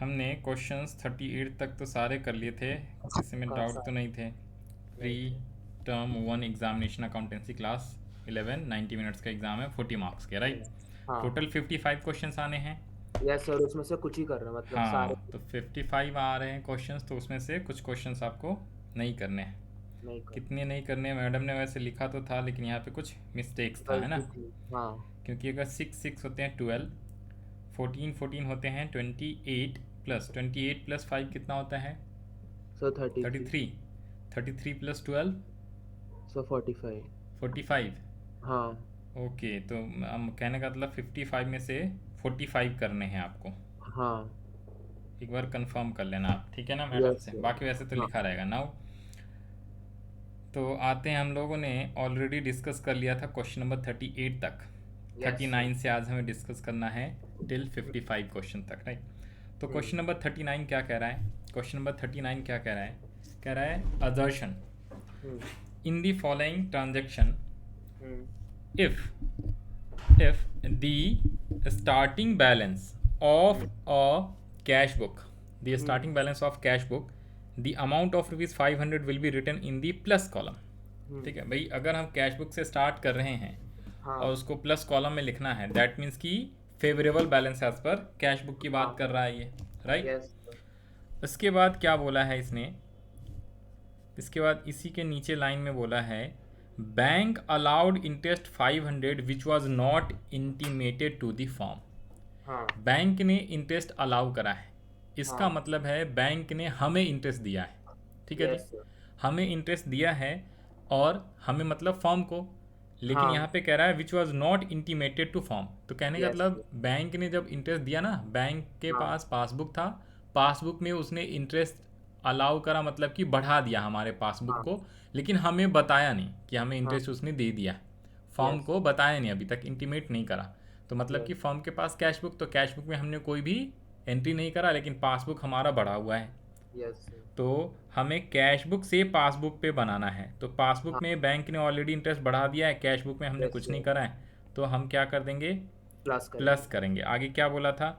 हमने क्वेश्चंस 38 तक तो सारे कर लिए थे, किसी में का डाउट सा तो नहीं थे। प्री नहीं थे। Term 1 examination accountancy class 11 90 minutes का एग्ज़ाम है, 40 मार्क्स के, राइट। हाँ। टोटल 55 क्वेश्चंस आने हैं। यस सर, उसमें से कुछ ही करना मतलब सारे हाँ, तो 55 आ रहे हैं क्वेश्चंस, तो उसमें से कुछ क्वेश्चंस आपको नहीं करने हैं। नहीं करना। कितने नहीं करने हैं, मैडम ने वैसे लिखा तो था, लेकिन यहाँ पे कुछ मिस्टेक्स था, है ना। गलती थी। हाँ क्योंकि अगर 6 होते हैं 12, 14 होते हैं 28, प्लस 5 कितना होता है? सर 33। 33। 33 plus 12 sir 45। 45। हाँ। ओके, तो हम कहने का मतलब 55 में से 45 करने हैं आपको। हाँ। एक बार कंफर्म कर लेना आप, ठीक है ना मैडम यस से, सर। बाकी वैसे तो हाँ। लिखा रहेगा नाउ। तो आते हैं, हम लोगों ने ऑलरेडी डिस्कस कर लिया था क्वेश्चन नंबर 38 तक। Yes sir. 39 से आज हमें डिस्कस करना है टिल 55 क्वेश्चन तक, राइट। तो क्वेश्चन हम्म। नंबर 39 क्या कह रहा है? क्वेश्चन नंबर 39 क्या कह रहा है? कह रहा है अजर्शन हम्म। इन the following transaction, hmm. if if the starting balance of hmm. a cash book, the hmm. starting balance of cash book, the amount of rupees 500 will be written in the plus column। हम्म। ठीक है भाई, अगर हम cash book से start कर रहे हैं और हाँ। उसको प्लस कॉलम में लिखना है, दैट मीन्स कि favourable balance as per cash book की बात हाँ। कर रहा है ये, राइट। Yes sir. इसके बाद क्या बोला है इसने? इसके बाद इसी के नीचे लाइन में बोला है bank allowed interest 500 which was not intimated to the form. हाँ। बैंक ने इंटरेस्ट अलाउ करा है, इसका हाँ। मतलब है बैंक ने हमें इंटरेस्ट दिया है। ठीक है जी, यस सर। हमें इंटरेस्ट दिया है, और हमें मतलब फॉर्म को। लेकिन यहाँ हाँ। पे कह रहा है which was not intimated to form, तो कहने का यस मतलब सर। बैंक ने जब इंटरेस्ट दिया ना, बैंक के हाँ। पास पासबुक था, पासबुक में उसने इंटरेस्ट अलाउ करा, मतलब कि बढ़ा दिया हमारे पासबुक हाँ। को। लेकिन हमें बताया नहीं कि हमें हाँ। इंटरेस्ट उसने दे दिया, फॉर्म यस। को बताया नहीं, अभी तक इंटीमेट नहीं करा। तो मतलब कि यस। फॉर्म के पास कैश बुक, तो कैश बुक में हमने कोई भी एंट्री नहीं करा, लेकिन पासबुक हमारा बढ़ा हुआ है। Yes sir. तो हमें कैश बुक से पासबुक पे बनाना है, तो पासबुक हाँ। में बैंक ने ऑलरेडी इंटरेस्ट बढ़ा दिया है, कैश बुक में हमने यस कुछ नहीं सर। करा है। तो हम क्या कर देंगे? प्लस प्लस करेंगे। करेंगे। आगे क्या बोला था?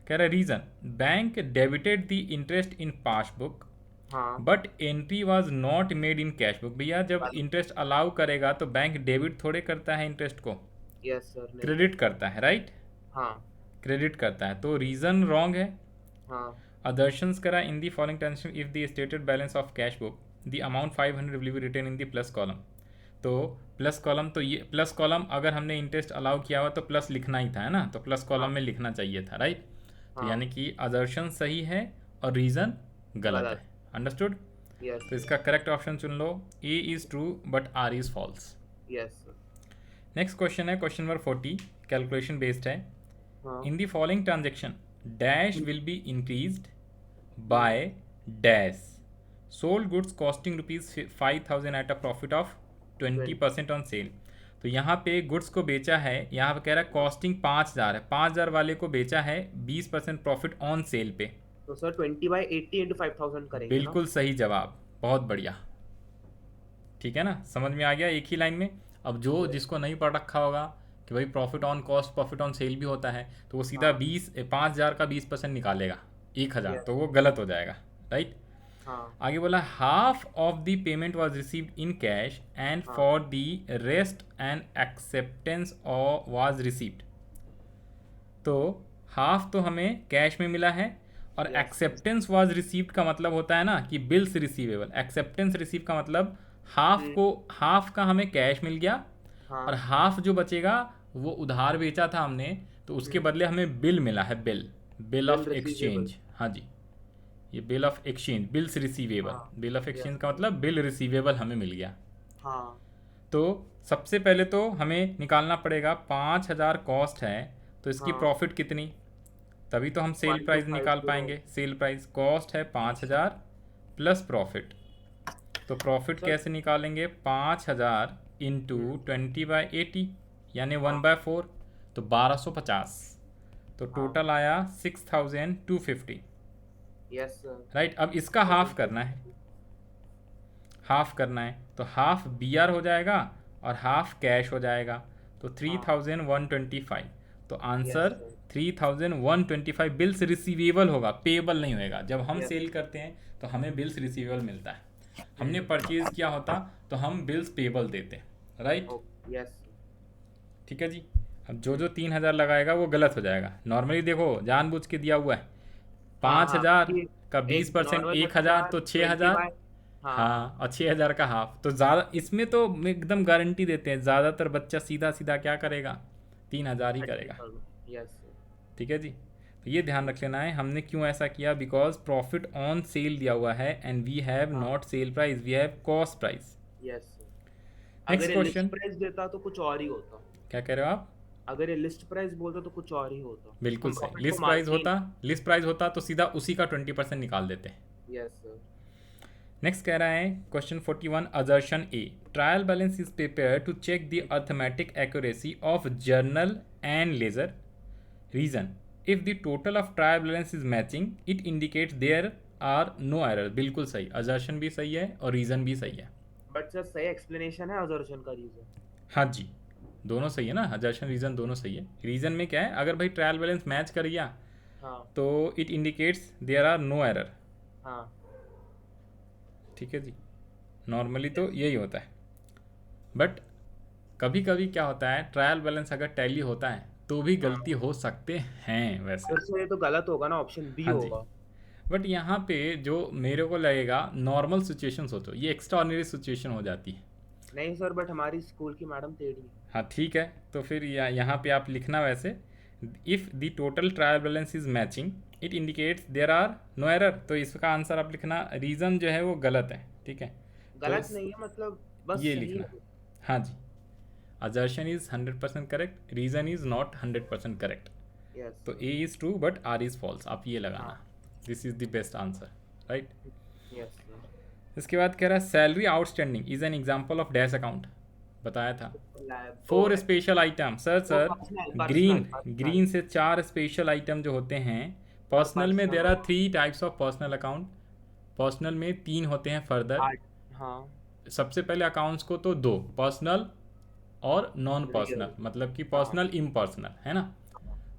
कह रहा reason, bank debited the interest in passbook हाँ। But entry was not made in cash book. भैया जब बस। इंटरेस्ट अलाउ करेगा तो बैंक डेबिट थोड़े करता है इंटरेस्ट को, यस सर, नहीं क्रेडिट करता। करता है, राइट। हाँ। क्रेडिट करता है, तो रीज़न रॉन्ग है। हाँ। Assertions करा in the following transaction if the stated balance of cash book the amount 500 will be written in the plus column। तो प्लस कॉलम, तो ये प्लस कॉलम अगर हमने इंटरेस्ट अलाउ किया हुआ तो प्लस लिखना ही था, है ना, तो प्लस कॉलम हाँ। में लिखना चाहिए था, राइट। तो हाँ। यानी कि अजर्शन सही है और रीज़न गलत है। गलत। अंडरस्टूड। यस तो सर। इसका करेक्ट ऑप्शन चुन लो, A is true but R is false. Yes sir. Next question है क्वेश्चन नंबर 40, कैलकुलेशन बेस्ड है। हाँ। In the following transaction dash hmm. Will be increased hmm. by dash sold goods costing rupees 5000 at a profit of 20। 20% on sale। तो यहाँ पे goods को बेचा है, यहाँ पे कह रहा है कॉस्टिंग 5000 है, 5000 वाले को बेचा है 20% प्रॉफिट ऑन सेल पे। तो सर 20/80 इंटू 5000 करेंगे ना। बिल्कुल सही जवाब, बहुत बढ़िया। ठीक है ना, समझ में आ गया एक ही लाइन में। अब जो यस। जिसको नहीं पढ़ रखा होगा कि भाई profit on cost profit on sale भी होता है, तो वो सीधा हाँ। 5000 का 20% निकालेगा, 1000, यस। तो वो गलत हो जाएगा, राइट। हाँ। आगे बोला half of the payment was received in cash and हाँ। For the rest and acceptance was received. तो हाफ तो हमें कैश में मिला है, और yes sir. Acceptance was received का मतलब होता है ना कि बिल्स रिसीवेबल। एक्सेप्टेंस रिसीव का मतलब हाफ हम्म। को, हाफ का हमें कैश मिल गया, और हाँ। हाफ जो बचेगा वो उधार बेचा था हमने, तो उसके हम्म। बदले हमें बिल मिला है, bill, bill bill of receivable. Exchange. हाँ जी, ये bill of exchange, bills receivable, हाँ। बिल ऑफ एक्सचेंज यस का सर। मतलब बिल रिसीवेबल हमें मिल गया। हाँ। तो सबसे पहले तो हमें निकालना पड़ेगा 5000 कॉस्ट है, तो इसकी हाँ। प्रॉफिट कितनी, तभी तो हम सेल प्राइस निकाल 1250। पाएंगे। सेल प्राइस कॉस्ट है 5000 प्लस प्रॉफिट, तो प्रॉफिट सर। कैसे निकालेंगे? 5000 इंटू हम्म। 20/80 यानी हाँ। 1/4, तो 1250। तो हाँ। टोटल आया 6250, यस सर। राइट। अब इसका हाफ करना है, हाफ करना है, तो हाफ बी आर हो जाएगा और हाफ कैश हो जाएगा, तो हाँ। 3125। तो yes answer sir. 3125 bills receivable होगा, पेएबल नहीं होएगा। जब हम Yes. सेल करते हैं तो हमें बिल्स रिसीवेबल मिलता है, हमने परचेज किया होता तो हम बिल्स पेएबल देते, राइट। Okay. Yes. ठीक है जी। अब जो 3000 लगाएगा वो गलत हो जाएगा। नॉर्मली देखो जानबूझ के दिया हुआ है, हाँ 5000 ये का एक 20% नॉर्मल 1000 तो 20 6000। बाय हाँ हाँ, और 6000 का हाफ तो ज़्यादा, इसमें तो एकदम गारंटी देते हैं ज़्यादातर बच्चा सीधा सीधा क्या करेगा, 3000 ही करेगा। 30,000 यस ठीक है जी। तो ये ध्यान रख लेना है हमने क्यों ऐसा किया, बिकॉज प्रॉफिट ऑन सेल दिया हुआ है एंड वी हैव हाँ not sale price, we have cost price. Yes next अगर ये लिस्ट क्वेश्चन, प्राइस देता तो कुछ और ही होता। क्या कह रहे हो आप? अगर ये लिस्ट प्राइस बोलता तो कुछ और ही होता। बिल्कुल हम सही, प्रॉफिट को लिस्ट प्राइस मार्जिन होता, लिस्ट प्राइस होता तो सीधा उसी का 20% निकाल देते। यस सर नेक्स्ट कह रहा है question 41, assertion A, trial balance is prepare to check the arithmetic accuracy of journal and ledger reason if the total of trial balance is matching it indicates there are no error. बिल्कुल सही, अजर्शन भी सही है और reason भी सही है। But sir सही एक्सप्लेनेशन है अजर्शन का रीजन। हाँ जी, दोनों सही है ना, अजर्शन रीजन दोनों सही है। रीजन में क्या है, अगर भाई ट्रायल बैलेंस मैच कर गया हाँ तो it indicates there are no error. हाँ ठीक है जी, नॉर्मली तो यही होता है, बट कभी कभी क्या होता है, ट्रायल बैलेंस अगर टैली होता है तो भी हाँ गलती हो सकते हैं वैसे। सर से ये तो गलत होगा ना, ऑप्शन बी हाँ जी, होगा। बट यहाँ पे जो मेरे को लगेगा नॉर्मल सिचुएशंस हो तो ये एक्स्ट्राऑर्डिनरी सिचुएशन हो जाती है। नहीं सर बट हमारी स्कूल की मैडम टेढ़ी है। हाँ ठीक है, तो फिर यहाँ पे आप लिखना वैसे, if the total trial balance is matching it indicates there are no error, तो इसका आंसर आप लिखना रीज़न जो है वो गलत है। ठीक है, तो गलत नहीं है मतलब बस ये सही लिखना। है। हाँ जी, assertion is 100% correct, reason is not 100% correct, yes तो A is true but R is false, आप ये लगाना, this is the best answer, right। Yes sir इसके बाद कह रहा है salary outstanding is an example of dash account, बताया था। Lab four special item, sir वो sir personal green personal green से 4 स्पेशल आइटम जो होते हैं पर्सनल में, there are personal 3 types of personal account. Personal में 3 होते हैं फर्दर। आर्ट हाँ सबसे पहले अकाउंट्स को तो 2, पर्सनल और नॉन पर्सनल, रियल मतलब कि हाँ पर्सनल इम्पर्सनल है ना।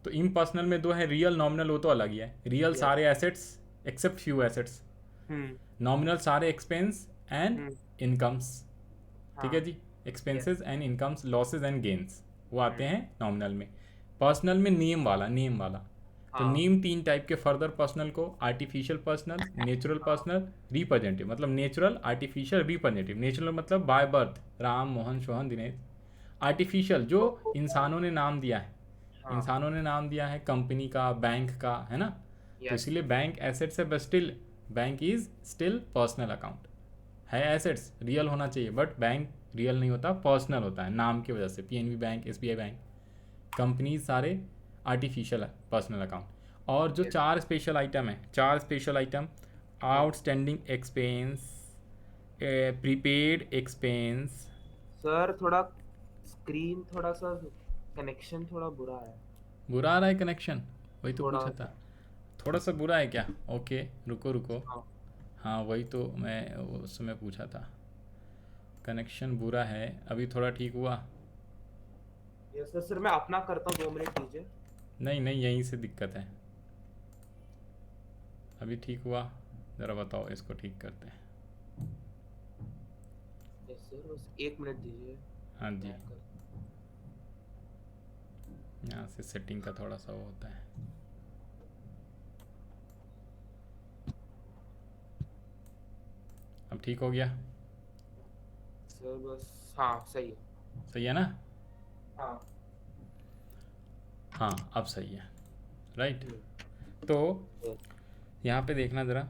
तो इम्पर्सनल में 2 है, रियल नॉमिनल वो तो अलग ही है। रियल यस सारे assets except few assets, hmm nominal सारे एक्सपेंस एंड हम्म इनकम्स। ठीक है हाँ जी, yes expenses and incomes, losses and gains वो आते हम्म हैं नॉमिनल में। पर्सनल में नेम वाला, नेम वाला, तो हाँ नेम 3 टाइप के फर्दर पर्सनल को, आर्टिफिशियल पर्सनल, नेचुरल हाँ पर्सनल, रिप्रेजेंटेटिव, मतलब नेचुरल, आर्टिफिशियल, रिप्रेजेंटेटिव। नेचुरल मतलब by birth Ram Mohan Sohan Dinesh. Artificial जो इंसानों ने नाम दिया है, हाँ इंसानों ने नाम दिया है कंपनी का, बैंक का, है ना। तो यस इसीलिए बैंक एसेट्स है, but still bank is still personal account है। एसेट्स रियल होना चाहिए बट बैंक रियल नहीं होता, पर्सनल होता है नाम की वजह से। PNB bank, SBI bank, companies सारे आर्टिफिशियल है पर्सनल अकाउंट। और जो यस 4 स्पेशल आइटम है, 4 special item, outstanding expense, prepaid expense. Sir थोड़ा स्क्रीन थोड़ा सा कनेक्शन थोड़ा बुरा है बुरा आ रहा है कनेक्शन, वही तो थोड़ा पूछा था। थोड़ा सा बुरा है क्या? ओके रुको रुको, हाँ हाँ वही तो मैं उस समय पूछा था, कनेक्शन बुरा है। अभी थोड़ा ठीक हुआ? यस सर मैं अपना करता हूँ 2 मिनट दीजिए। नहीं नहीं, यहीं से दिक्कत है। अभी ठीक हुआ? ज़रा बताओ, इसको ठीक करते हैं। यस सर बस 1 मिनट दीजिए। हाँ जी, मैं कर- यहाँ से सेटिंग का थोड़ा सा वो होता है। अब ठीक हो गया? सर बस हाँ सही है। सही है ना? हाँ हाँ अब सही है, राइट। हम्म, तो यस यहाँ पे देखना ज़रा,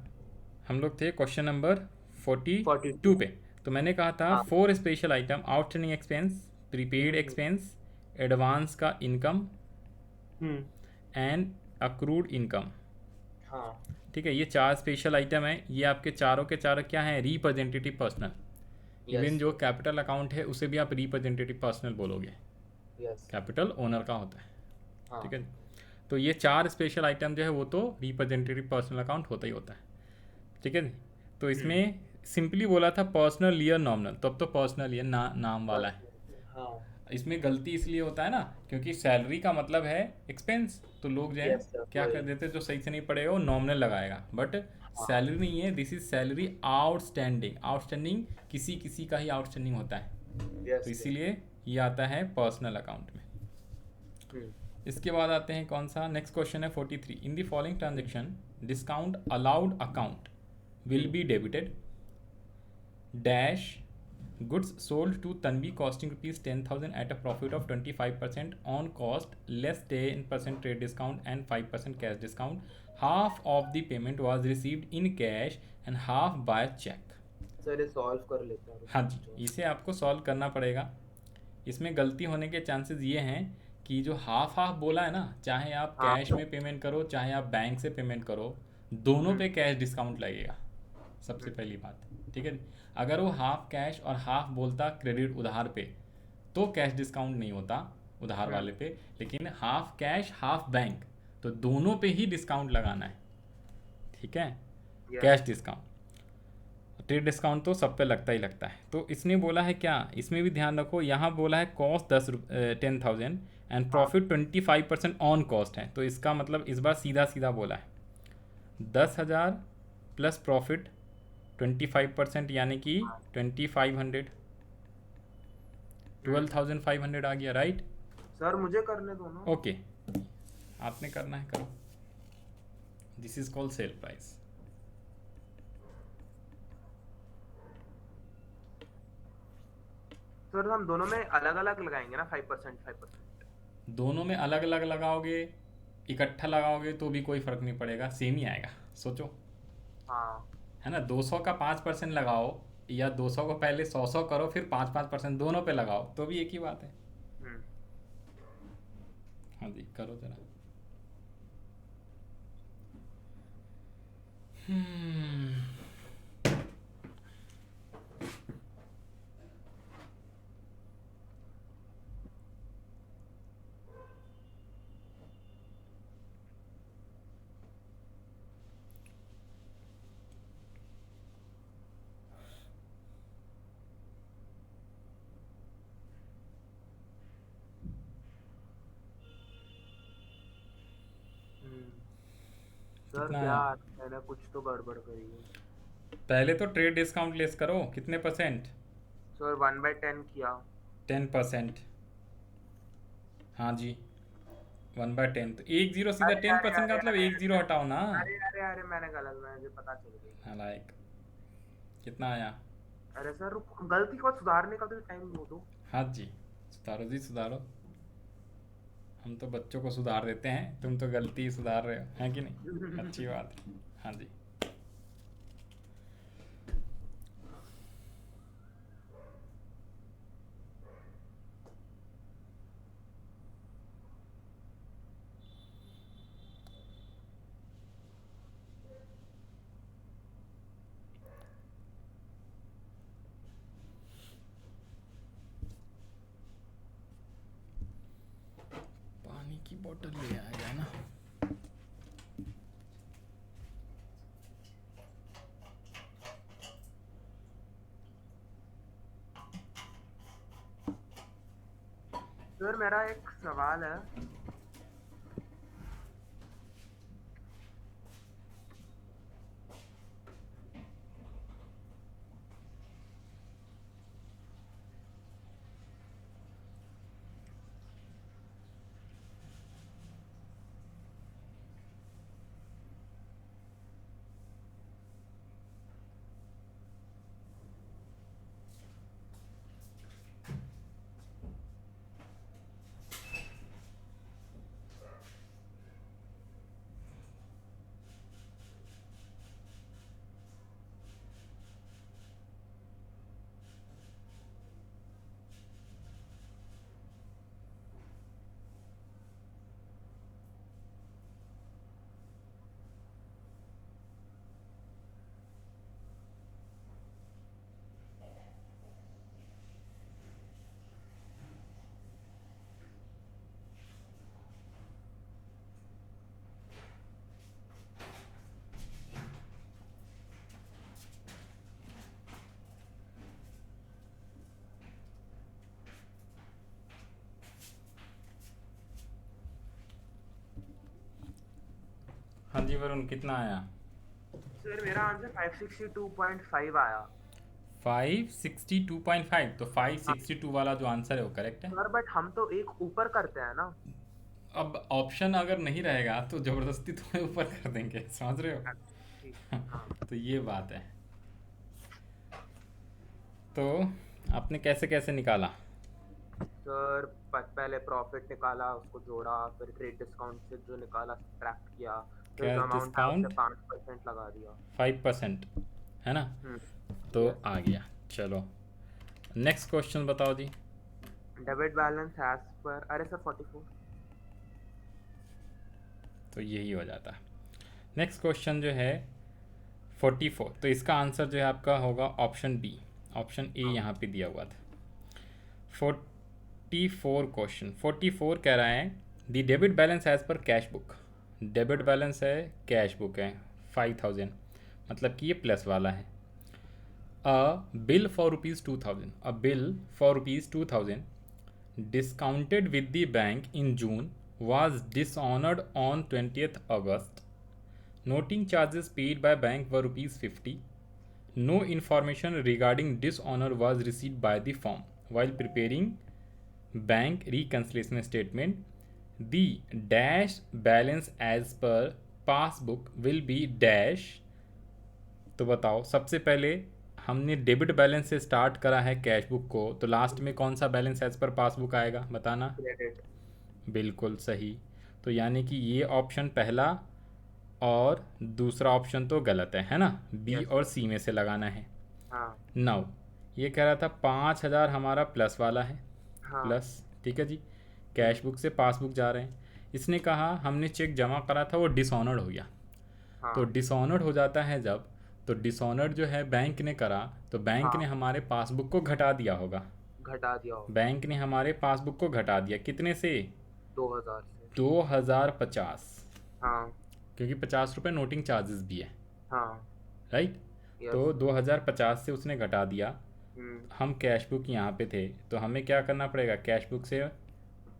हम लोग थे क्वेश्चन नंबर 42 42 पे। तो मैंने कहा था हाँ 4 special item, outstanding expense, prepaid hmm expense, advance का income hmm, and accrued income. हाँ ठीक है, ये 4 स्पेशल आइटम है, ये आपके चारों के चारों क्या हैं, रिप्रेजेंटेटिव पर्सनल। इवन यस जो कैपिटल अकाउंट है उसे भी आप रिप्रेजेंटेटिव पर्सनल बोलोगे, यस कैपिटल ओनर का होता है। हाँ ठीक है, तो ये 4 स्पेशल आइटम जो है वो तो रिप्रेजेंटेटिव पर्सनल अकाउंट होता ही होता है। ठीक है, तो इसमें सिंपली बोला था पर्सनल ईयर नॉमिनल, तो अब तो पर्सनल ईयर नाम वाला है। पर्सनल हाँ इसमें गलती इसलिए होता है ना क्योंकि सैलरी का मतलब है एक्सपेंस, तो लोग जो है यस सर, क्या कर वही। देते हैं, जो सही से नहीं पढ़ेगा वो नॉमिनल लगाएगा, बट हाँ। सैलरी नहीं है, this is salary outstanding. Outstanding किसी किसी का ही आउटस्टैंडिंग होता है, तो यस सर। इसीलिए ये आता है पर्सनल अकाउंट में। हम्म। इसके बाद आते हैं कौन सा, नेक्स्ट क्वेश्चन है 43, इन the following transaction discount allowed account will be debited dash goods sold to Tanvi costing rupees 10,000 at a profit of 25% on cost less 10% trade discount and 5% cash discount. Half of the payment was received in cash and half by check. Sir ये solve कर लेते हैं, हाँ रुको जी, मुझे। इसे आपको solve करना पड़ेगा। इसमें गलती होने के चांसेस ये हैं कि जो हाफ हाफ बोला है ना, चाहे आप हाँ। कैश में पेमेंट करो चाहे आप बैंक से पेमेंट करो, दोनों पे कैश डिस्काउंट लगेगा, सबसे पहली बात। ठीक है, अगर वो हाफ कैश और हाफ बोलता क्रेडिट उधार पे तो कैश डिस्काउंट नहीं होता उधार वाले पे, लेकिन हाफ कैश हाफ बैंक तो दोनों पे ही डिस्काउंट लगाना है। ठीक है, yes. Cash discount, trade discount तो सब पे लगता ही लगता है। तो इसने बोला है क्या, इसमें भी ध्यान रखो, यहाँ बोला है कॉस्ट 10,000 एंड हाँ। प्रॉफिट 25% ऑन कॉस्ट है, तो इसका मतलब इस बार सीधा सीधा बोला है 10,000 प्लस प्रॉफिट 25% यानी कि 2,500, 12,500 आ गया, राइट। सर मुझे करने दो ना। ओके, आपने करना है करो, this is called sale price. Sir हम दोनों में अलग अलग लगाएंगे ना, 5%, 5%। दोनों में अलग अलग लगाओगे, इकट्ठा लगाओगे तो भी कोई फर्क नहीं पड़ेगा, सेम ही आएगा। सोचो, हाँ। है ना, 200 का 5% लगाओ या 200 को पहले 100 करो फिर 5-5% दोनों पे लगाओ तो भी एक ही बात है। हम्म। हाँ जी, करो जरा। सर कितना क्या, आया, मैंने कुछ तो गड़बड़ करी है। पहले तो ट्रेड डिस्काउंट लेस करो, कितने परसेंट, सर 1/10 किया। 10%। हाँ जी, 1/10, तो 1 0 सीधा अरे अरे 10% का अरे मतलब अरे 1 0 हटाओ ना। अरे अरे अरे मैंने गलत, मुझे पता चल गई। लाइक कितना आया, अरे सर गलती को सुधारने का तो टाइम दो। हाँ जी, सुधारो जी सुधारो, हम तो बच्चों को सुधार देते हैं, तुम तो गलती ही सुधार रहे हो, है कि नहीं, अच्छी बात है। हाँ जी, पानी की बोतल ले आएगा ना। सर मेरा एक सवाल है। हाँ जी वरुण, कितना आया? सर मेरा आंसर 562.5 आया। 562.5, तो हाँ 562 वाला जो आंसर है वो करेक्ट है। सर, बट हम तो एक ऊपर करते हैं ना। अब ऑप्शन अगर नहीं रहेगा तो ज़बरदस्ती तुम्हें ऊपर कर देंगे, समझ रहे अच्छा, ठीक। हाँ हो? तो ये बात है। तो आपने कैसे कैसे निकाला? सर, पहले प्रॉफिट निकाला, उसको जोड़ा, फिर ट्रेड डिस्काउंट से जो निकाला सब्ट्रैक्ट किया, फिर जो कैश अमाउंट है उससे डिस्काउंट 5% लगा दिया। 5%, है ना? हम्म। तो यस। आ गया। चलो नेक्स्ट क्वेश्चन बताओ जी। डेबिट बैलेंस एज पर, अरे सर 44। तो यही हो जाता है। नेक्स्ट क्वेश्चन जो है 44, तो इसका आंसर जो है आपका होगा ऑप्शन बी। ऑप्शन ए हाँ यहाँ पे दिया हुआ था। 44 क्वेश्चन 44 कह रहा है the debit balance as per cash book. Debit हाँ बैलेंस है, कैश बुक है 5000, मतलब कि ये प्लस वाला है। A bill for rupees 2000, a bill for rupees 2000 discounted with the bank in June was dishonored on 20th August. Noting charges paid by bank were rupees 50. No information regarding dishonor was received by the firm. While preparing bank reconciliation statement, the dash balance as per passbook will be dash। तो बताओ, सबसे पहले हमने debit balance से start करा है cash book को, तो लास्ट में कौन सा बैलेंस एज पर पासबुक आएगा बताना। क्रेडिट। बिल्कुल सही। तो यानी कि ये ऑप्शन पहला और दूसरा ऑप्शन तो गलत है ना? बी यस और सर। सी में से लगाना है। हाँ। नाउ ये कह रहा था 5000 हमारा प्लस वाला है, हाँ। प्लस, ठीक है जी। हम्म। कैश बुक से पासबुक जा रहे हैं। इसने कहा हमने चेक जमा करा था वो डिसऑनर्ड हो गया। तो हाँ। डिसऑनर्ड हो जाता है जब, तो डिसऑनर्ड जो है बैंक ने करा, तो बैंक ने हाँ, हमारे पासबुक को घटा दिया होगा। घटा दिया होगा। बैंक ने हमारे पासबुक को घटा दिया कितने से? 2000 से। 2050, हाँ। क्योंकि 50 रुपये नोटिंग चार्जेस भी है, हाँ। राइट? यस। तो 2050 से उसने घटा दिया। हम्म। हम कैश बुक यहाँ पे थे, तो हमें क्या करना पड़ेगा, कैश बुक से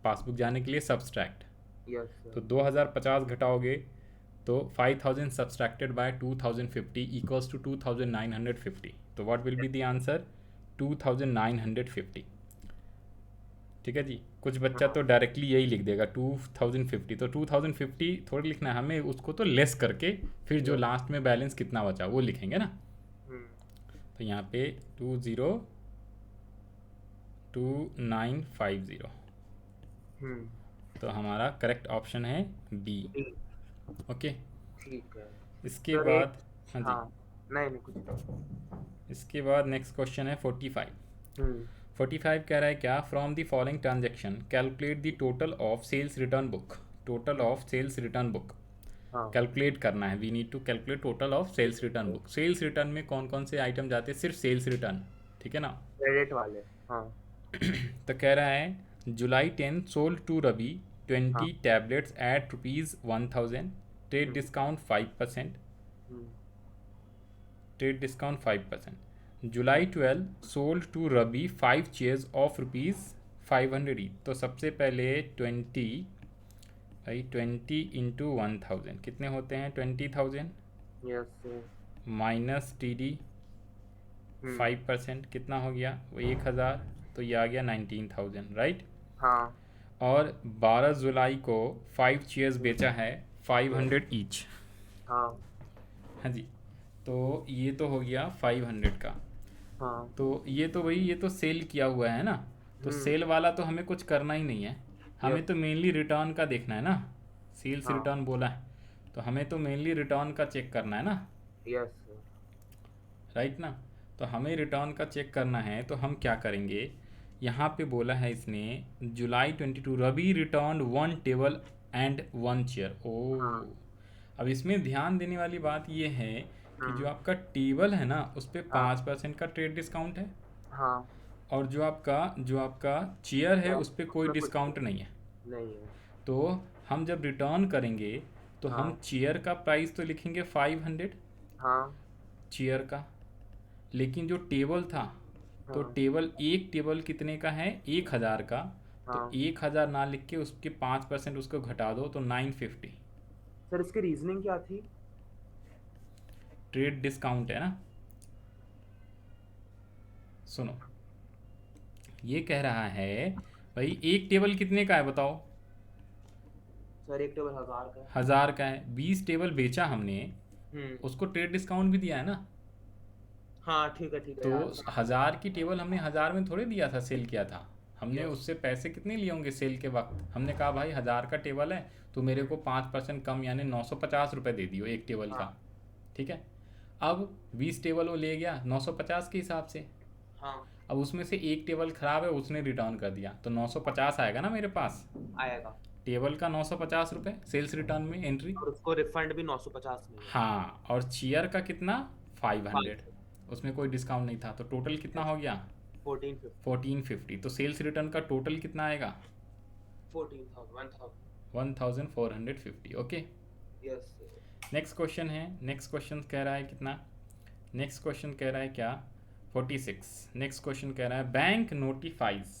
पासबुक जाने के लिए सब्सट्रैक्ट। यस तो सर। 2050 घटाओगे तो 5000 सब्सट्रैक्टेड बाय 2050 इक्वल्स टू 2950। तो what will be the answer? 2950। ठीक है जी। कुछ बच्चा हाँ। तो डायरेक्टली यही लिख देगा 2050, तो 2050 थोड़ी लिखना है हमें, उसको तो लेस करके फिर जो यस। लास्ट में बैलेंस कितना बचा वो लिखेंगे ना। हम्म। तो यहाँ पे 202950, हम्म। तो हमारा करेक्ट ऑप्शन है बी। ठीक। ओके। ठीक है। इसके सर एक। बाद, हाँ जी, हाँ। नहीं नहीं, कुछ नहीं। इसके बाद नेक्स्ट क्वेश्चन है 45। हम्म। 45 कह रहा है क्या, from the following transaction calculate the total of sales return book. Total of sales return book हाँ। कैलकुलेट करना है। We need to calculate total of sales return book. Sales return में कौन कौन से आइटम जाते हैं? सिर्फ सेल्स रिटर्न, ठीक है ना? क्रेडिट वाले। हाँ। तो कह रहा है जुलाई 10 सोल्ड टू रवि हाँ। 20 tablets at rupees 1000, trade hmm. Discount 5%। Hmm. Trade discount 5%। July 12 sold to Ravi 5 chairs of rupees 500 each. तो सबसे पहले 20, भाई 20 इंटू 1000 कितने होते हैं? 20,000 yes sir. Minus T D hmm. 5% कितना हो गया? वो 1000, तो ये आ गया 19,000, राइट? हाँ। और 12 जुलाई को 5 चेयर्स हम्म। बेचा है यस। 500 ईच। हाँ। हाँ जी। तो ये तो हो गया 500 का। हाँ। तो ये तो भाई ये तो सेल किया हुआ है ना, तो हम्म। सेल वाला तो हमें कुछ करना ही नहीं है। हमें यस। तो मेनली रिटर्न का देखना है ना। सेल्स हाँ। रिटर्न बोला है, तो हमें तो मेनली रिटर्न का चेक करना है ना, यस सर। राइट ना? तो हमें रिटर्न का चेक करना है, तो हम क्या करेंगे, यहाँ पे बोला है इसने July 22 Ravi return 1 table and 1 chair. हाँ। ओ, अब इसमें ध्यान देने वाली बात ये है कि जो हम्म। आपका टेबल है ना उस पर हाँ। 5% का ट्रेड डिस्काउंट है, हाँ। और जो आपका चेयर है क्या उस पर कोई उसमें कुछ डिस्काउंट नहीं है। नहीं है। तो हम जब रिटर्न करेंगे तो हम हाँ। चेयर का प्राइस तो लिखेंगे 500, हाँ। चेयर का। लेकिन जो टेबल था, तो हाँ। टेबल, एक टेबल कितने का है? 1000 का। तो हाँ। 1000 ना लिख के उसके 5% उसको घटा दो तो 950। सर इसकी रीजनिंग क्या थी? ट्रेड डिस्काउंट है ना। सुनो, ये कह रहा है भाई एक टेबल कितने का है बताओ। सर एक टेबल 1000 का है। 1000 का है, 20 टेबल बेचा हमने, हम्म। उसको ट्रेड डिस्काउंट भी दिया है ना। हाँ ठीक है तो यार। 1000 की टेबल हमने 1000 में थोड़े दिया था, सेल किया था हमने। यस। उससे पैसे कितने लिए होंगे सेल के वक्त? हमने कहा भाई 1000 का टेबल है तो मेरे को 5% कम यानी 950 रुपये दे दियो एक टेबल हाँ का। ठीक है। अब 20 टेबल वो ले गया 950 के हिसाब से। हाँ अब उसमें से एक टेबल ख़राब है, उसने रिटर्न कर दिया, तो 950 आएगा ना मेरे पास। आएगा। टेबल का 950 रुपये सेल्स रिटर्न में एंट्री। और उसको रिफंड भी 950 में ही है। हाँ, और चेयर का कितना? 500। 500। उसमें कोई डिस्काउंट नहीं था, तो टोटल कितना यस। हो गया? 1450। 1450। तो सेल्स रिटर्न का टोटल कितना आएगा? 14,000 1000। 1450। ओके। यस। नेक्स्ट क्वेश्चन है, नेक्स्ट क्वेश्चन कह रहा है कितना? नेक्स्ट क्वेश्चन कह रहा है क्या? 46। नेक्स्ट क्वेश्चन कह रहा है bank notifies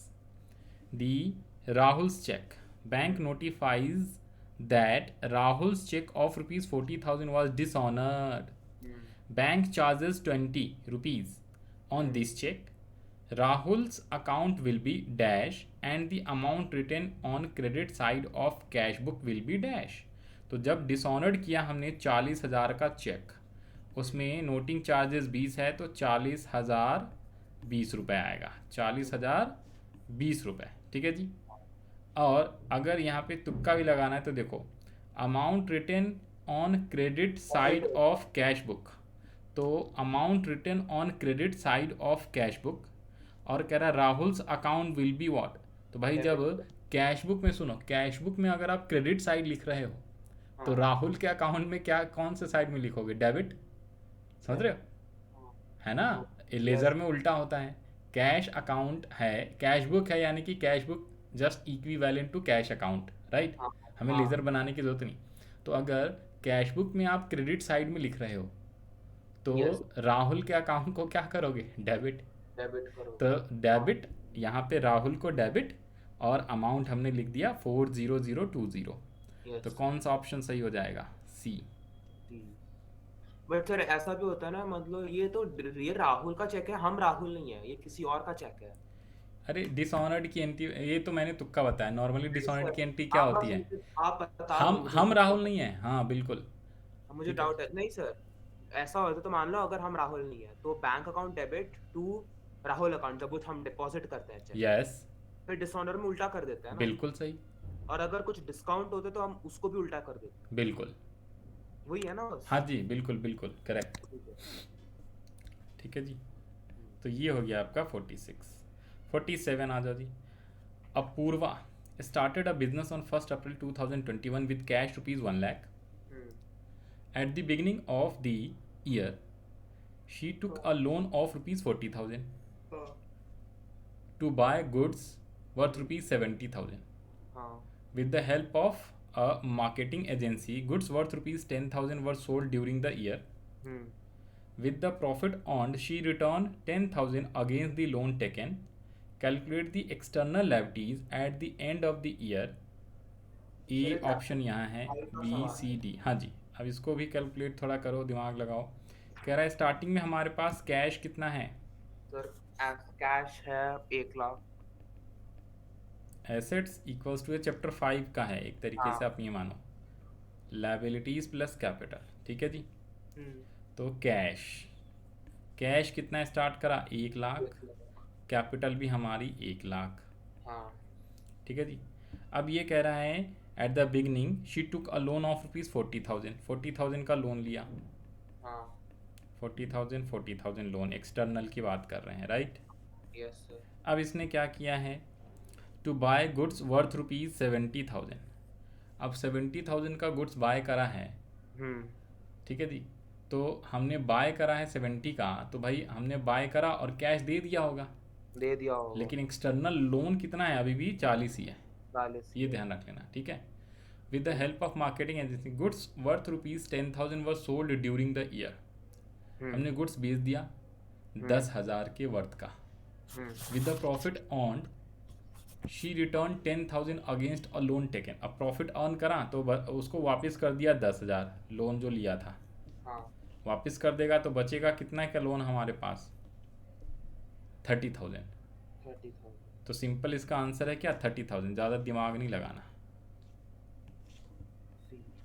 the Rahul's cheque. Bank notifies that Rahul's check of rupees 40,000 was dishonored. Bank charges 20 rupees on this check. Rahul's account will be dash and the amount written on credit side of cash book will be dash. तो जब dishonoured किया हमने 40,000 का check, उसमें noting charges 20 है, तो 40,000 20 रुपये आएगा। 40,000 20 रुपये। ठीक है जी। और अगर यहाँ पे तुक्का भी लगाना है तो देखो, amount written on credit side of cash book, तो amount written on credit side of cash book, और कह रहा है Rahul's account will be what. तो भाई जब कैश बुक में, सुनो, कैश बुक में अगर आप क्रेडिट साइड लिख रहे हो तो राहुल के अकाउंट में क्या, कौन से साइड में लिखोगे? डेबिट। समझ रहे हो? है ना। लेज़र में उल्टा होता है। कैश अकाउंट है, कैश बुक है, यानी कि cash book just equivalent to cash account, right. हमें लेज़र बनाने की जरूरत नहीं। तो अगर कैश बुक में आप क्रेडिट साइड में लिख रहे हो तो राहुल के अकाउंट को क्या करोगे? डेबिट। डेबिट करो। तो डेबिट, यहाँ पे राहुल को डेबिट, और अमाउंट हमने लिख दिया 40020। तो कौन सा ऑप्शन सही हो जाएगा? सी। बट सर ऐसा भी होता है ना, मतलब ये राहुल का चेक है, हम राहुल नहीं है, ये किसी और का चेक है। अरे डिसऑनर्ड की एंट्री, ये तो मैंने तुक्का बताया। नॉर्मली नहीं डिसऑनर्ड सर, की एंट्री क्या आप होती है? आप बता दो हम राहुल नहीं है, हाँ बिल्कुल। मुझे ठीक है। डाउट है। नहीं सर, ऐसा होता तो मान लो अगर हम राहुल नहीं है तो bank account debit to Rahul account, जब कुछ हम डिपॉजिट करते हैं चेक, यस, फिर डिसऑनर में उल्टा कर देते हैं ना। बिल्कुल सही। और अगर कुछ डिस्काउंट होते तो हम उसको भी उल्टा कर देते। बिल्कुल। वही है ना बस। हाँ जी, बिल्कुल बिल्कुल करेक्ट। ठीक है। ठीक है जी। तो ये हो गया आपका 46। 47 आ जाओ जी। Apoorva started a business on 1st April 2021 with cash rupees 1 lakh. At the beginning of the year, she took a loan of rupees 40,000 to buy goods worth rupees 70,000. हाँ। With the help of a marketing agency, goods worth rupees 10,000 were sold during the year. With the profit earned, she returned 10,000 against the loan taken. Calculate the external liabilities at the end of the year. A option यहाँ है, B C D. हाँ जी, अब इसको भी calculate थोड़ा करो, दिमाग लगाओ। कह रहा है स्टार्टिंग में हमारे पास कैश कितना है? सर कैश है 1 lakh. Assets equals to chapter 5 का है एक तरीके से, आप ये मानो लायबिलिटीज प्लस कैपिटल। ठीक है जी। तो कैश, कैश कितना स्टार्ट करा? 1 लाख। कैपिटल भी हमारी 1 लाख। हाँ। ठीक है जी। अब ये कह रहा है at the beginning she took a loan of rupees 40,000। 40,000 का लोन लिया। हाँ। 40,000 लोन, एक्सटर्नल की बात कर रहे हैं, राइट। Yes sir. अब इसने क्या किया है? To buy goods worth rupees 70,000। अब 70,000 का गुड्स बाय करा है। ठीक है जी। तो हमने बाय करा है 70 का, तो भाई हमने बाय करा और कैश दे दिया होगा। दे दिया होगा। लेकिन एक्सटर्नल लोन कितना है? अभी भी 40 ही है। 40। ये ध्यान रख लेना, ठीक है। With the help of marketing agency, goods worth rupees 10,000 were sold during the year. हमने गुड्स बेच दिया 10,000 के वर्थ का। With the profit on she return 10,000 against a loan taken. अब प्रॉफिट अर्न करा तो उसको वापस कर दिया 10,000, लोन जो लिया था हाँ वापस कर देगा, तो बचेगा कितना का लोन हमारे पास? 30,000। 30,000। तो सिंपल इसका आंसर है क्या? 30,000। ज़्यादा दिमाग नहीं लगाना।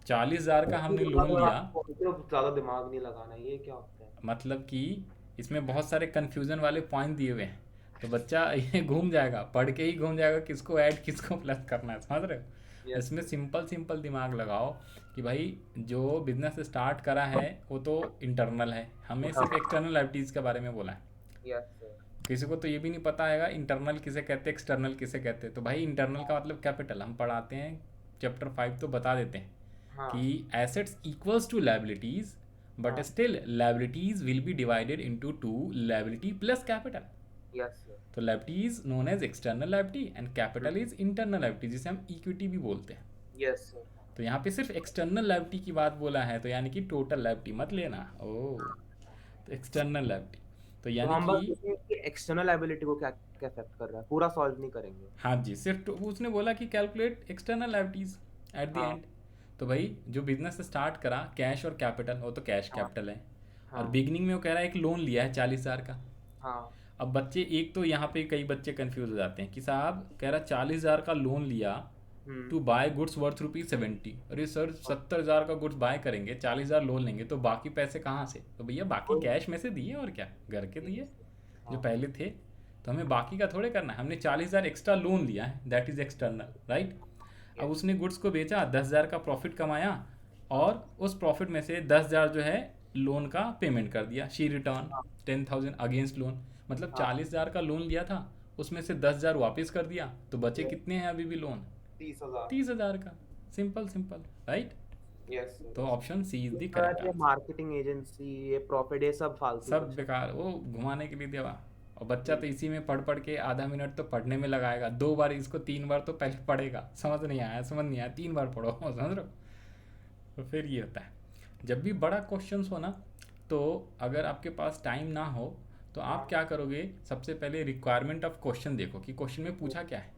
40,000 का हमने लोन अगर लिया, आप बोलते हो ज्यादा दिमाग नहीं लगाना, ये क्या होता है? मतलब कि इसमें बहुत सारे कन्फ्यूज़न वाले पॉइंट दिए हुए हैं, तो बच्चा ये घूम जाएगा, पढ़ के ही घूम जाएगा किसको ऐड किसको प्लस करना है, समझ रहे हो? यस इसमें सर। सिंपल सिंपल दिमाग लगाओ कि भाई जो बिजनेस स्टार्ट करा है वो तो इंटरनल है, हमें सिर्फ एक्सटर्नल लाइबिलिटीज़ के बारे में बोला है। Yes sir. किसी को तो ये भी नहीं पता है इंटरनल किसे कहते हैं, एक्सटर्नल किसे कहते हैं। तो भाई इंटरनल का मतलब कैपिटल हम पढ़ाते हैं, चैप्टर 5 तो बता देते हैं हाँ कि assets equals to liabilities, but हाँ। Still liabilities will be divided into two, liability plus capital. Yes sir. तो liability is known as external liability and capital is internal liability, जिसे हम इक्विटी भी बोलते हैं। Yes sir. तो यहाँ पे सिर्फ एक्सटर्नल लाइबिलिटी की बात बोला है, तो यानी कि टोटल लाइबिलिटी मत लेना। ओ, तो एक्सटर्नल लाइबिलिटी तो तो यानी हम कि बस देखेंगे कि एक्सटर्नल एबिलिटी को क्या क्या अफेक्ट कर रहा है, पूरा सॉल्व नहीं करेंगे। हाँ जी, सिर्फ तो उसने बोला कि calculate external liabilities at the हाँ एंड। तो भाई जो बिजनेस स्टार्ट करा कैश और कैपिटल, वो तो कैश हाँ कैपिटल है। और हाँ बिगनिंग में वो कह रहा है एक लोन लिया है 40,000 का। हाँ। अब बच्चे, एक तो यहाँ पे कई बच्चे कंफ्यूज हो जाते हैं कि साहब कह रहा 40,000 का लोन लिया हम्म। To buy goods worth ₹70। अरे सर 70,000 का गुड्स बाय करेंगे, 40,000 लोन लेंगे, तो बाकी पैसे कहाँ से? तो भैया बाकी वही। कैश में से दिए, और क्या, घर के दिए यस सर। जो हाँ। पहले थे। तो हमें बाकी का थोड़े करना है, हमने 40,000 एक्स्ट्रा लोन लिया है, दैट इज एक्सटर्नल, राइट। अब यस। उसने गुड्स को बेचा, 10,000 का प्रॉफिट कमाया, हाँ और उस प्रॉफिट में से 10,000 जो है लोन का पेमेंट कर दिया। शी रिटर्न हाँ 10,000 अगेंस्ट लोन, मतलब हाँ। 40,000 का लोन लिया था, उसमें से 10,000 वापस कर दिया, तो बचे यस। कितने हैं अभी भी लोन? 30,000। 30,000 का। Simple simple, right. Yes sir. तो yes option C is the sir. Correct ये आंसर। मार्केटिंग एजेंसी, ये प्रॉफिट, ये सब फालतू सब कुछ है। बेकार, वो घुमाने के लिए दिया। और बच्चा हम्म। तो इसी में पढ़ पढ़ के आधा मिनट तो पढ़ने में लगाएगा, 2 बार इसको 3 बार तो पहले पढ़ेगा, समझ नहीं आया, समझ नहीं आया, 3 बार पढ़ो, समझ रहे हो? तो फिर ये होता है जब भी बड़ा क्वेश्चन हो ना, तो अगर आपके पास टाइम ना हो तो आप हाँ क्या करोगे, सबसे पहले रिक्वायरमेंट ऑफ क्वेश्चन देखो कि क्वेश्चन में पूछा क्या है,